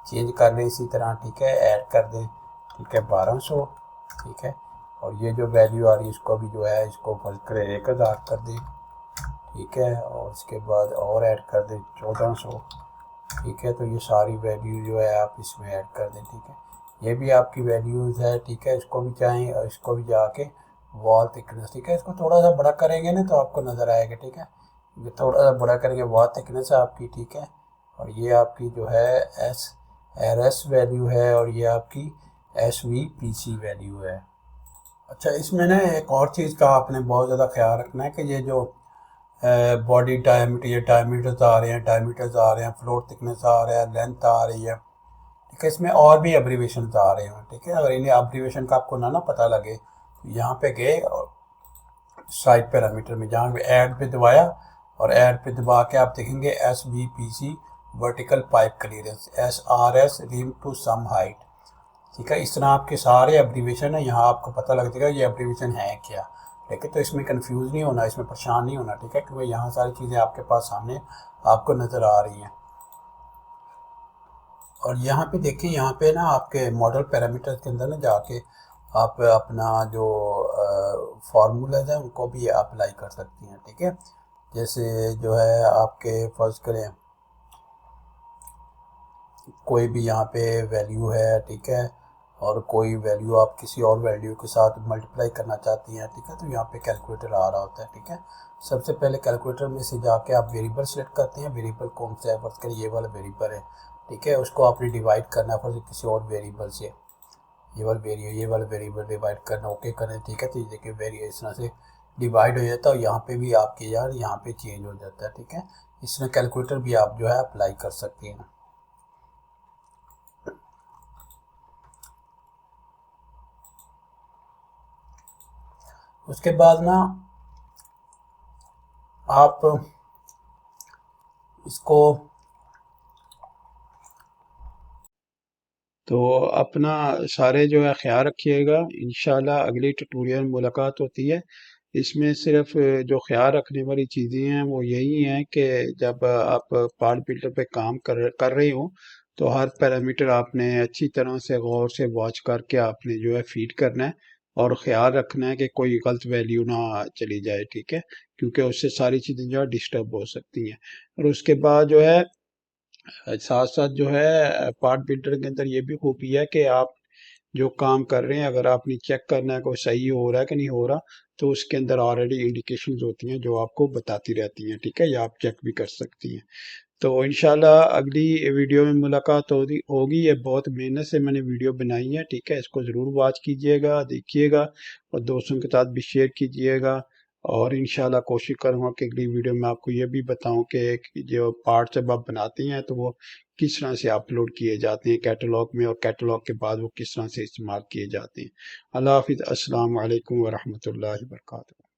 S1: चेंज कर लें इसी तरह, ठीक है। ऐड कर दें, ठीक है, 1200, ठीक है। और ये जो वैल्यू आ रही है इसको भी जो है इसको फल करें 1000 कर दें, ठीक है। और उसके बाद और ऐड कर दें 1400, ठीक है। तो ये सारी वैल्यू जो है आप इसमें ऐड कर दें, ठीक है। ये भी आपकी वैल्यूज़ है, ठीक है। इसको भी चाहें और इसको भी जाके वॉल थिकनेस, ठीक है। इसको थोड़ा सा बड़ा करेंगे ना तो आपको नज़र आएगा, ठीक है। ये थोड़ा सा बड़ा करेंगे, वॉल थिकनेस है आपकी, ठीक है। और ये आपकी जो है SRS वैल्यू है और ये आपकी SVPC वैल्यू है। अच्छा, इसमें ना एक और चीज़ का आपने बहुत ज़्यादा ख्याल रखना है कि ये जो बॉडी डायमीटर, ये डायमीटर्स आ रहे हैं, फ्लोर थिकनेस आ रहा है, लेंथ आ रही है, ठीक है। इसमें और भी एब्रीवेशन आ रहे हैं, ठीक है। अगर इन्हें एब्रीवेशन का आपको ना पता लगे तो यहाँ पे गए और साइड पैरामीटर में जहाँ पे ऐड पे दबाया और ऐड पे दबा के आप देखेंगे SVPC vertical pipe clearance, SRS rim to some height, ठीक है। इस तरह आपके सारे एब्रीवेशन है, यहाँ आपको पता लग जाएगा ये एब्रीवेशन है क्या, ठीक है। तो इसमें कंफ्यूज नहीं होना, इसमें परेशान नहीं होना, ठीक है, क्योंकि यहाँ सारी चीज़ें आपके पास सामने आपको नज़र आ रही हैं। और यहाँ पे देखिए, यहाँ पे ना आपके मॉडल पैरामीटर के अंदर ना जाके आप अपना जो फार्मूलाज हैं उनको भी अप्लाई कर सकती हैं, ठीक है। जैसे जो है आपके फर्ज करें कोई भी यहाँ पे वैल्यू है, ठीक है, और कोई वैल्यू आप किसी और वैल्यू के साथ मल्टीप्लाई करना चाहती हैं, ठीक है। तो यहाँ पे कैलकुलेटर आ रहा होता है, ठीक है। सबसे पहले कैलकुलेटर में से जाके आप वेरिएबल सेलेक्ट करते हैं। वेरिएबल कौन सा है, फर्ज करें ये वाला वेरिएबल है, ठीक है। उसको आपने डिवाइड करना है फर्ज किसी और वेरिएबल से, ये वाला वेरिएबल डिवाइड करना, ओके करें, ठीक है। तो ये देखिए वेरिएबल इस तरह से डिवाइड हो जाता है और यहाँ पे भी आपके यार यहाँ पे चेंज हो जाता है, ठीक है। इसमें कैलकुलेटर भी आप जो है अप्लाई कर सकते हैं। उसके बाद ना आप इसको तो अपना सारे जो है ख्याल रखिएगा। इंशाल्लाह अगली ट्यूटोरियल मुलाकात होती है। इसमें सिर्फ जो ख्याल रखने वाली चीज़ें हैं वो यही हैं कि जब आप पार्ट बिल्डर पे काम कर रहे हो तो हर पैरामीटर आपने अच्छी तरह से गौर से वॉच करके आपने जो है फीड करना है और ख्याल रखना है कि कोई गलत वैल्यू ना चली जाए, ठीक है, क्योंकि उससे सारी चीज़ें जो है डिस्टर्ब हो सकती हैं। और उसके बाद जो है साथ साथ जो है पार्ट बिल्डर के अंदर ये भी खूबी है कि आप जो काम कर रहे हैं अगर आपने चेक करना है कोई सही हो रहा है कि नहीं हो रहा तो उसके अंदर ऑलरेडी इंडिकेशंस होती हैं जो आपको बताती रहती हैं, ठीक है, या आप चेक भी कर सकती हैं। तो इंशाल्लाह अगली वीडियो में मुलाकात होगी। ये बहुत मेहनत से मैंने वीडियो बनाई है, ठीक है। इसको ज़रूर वॉच कीजिएगा, देखिएगा और दोस्तों के साथ भी शेयर कीजिएगा। और इंशाल्लाह कोशिश करूँगा कि अगली वीडियो में आपको ये भी बताऊं कि जो पार्ट जब आप बनाते हैं तो वो किस तरह से अपलोड किए जाते हैं कैटलॉग में और कैटलॉग के बाद वो किस तरह से इस्तेमाल किए जाते हैं। अल्लाह हाफिज़, अस्सलाम वालेकुम व रहमतुल्लाहि व बरकातहू।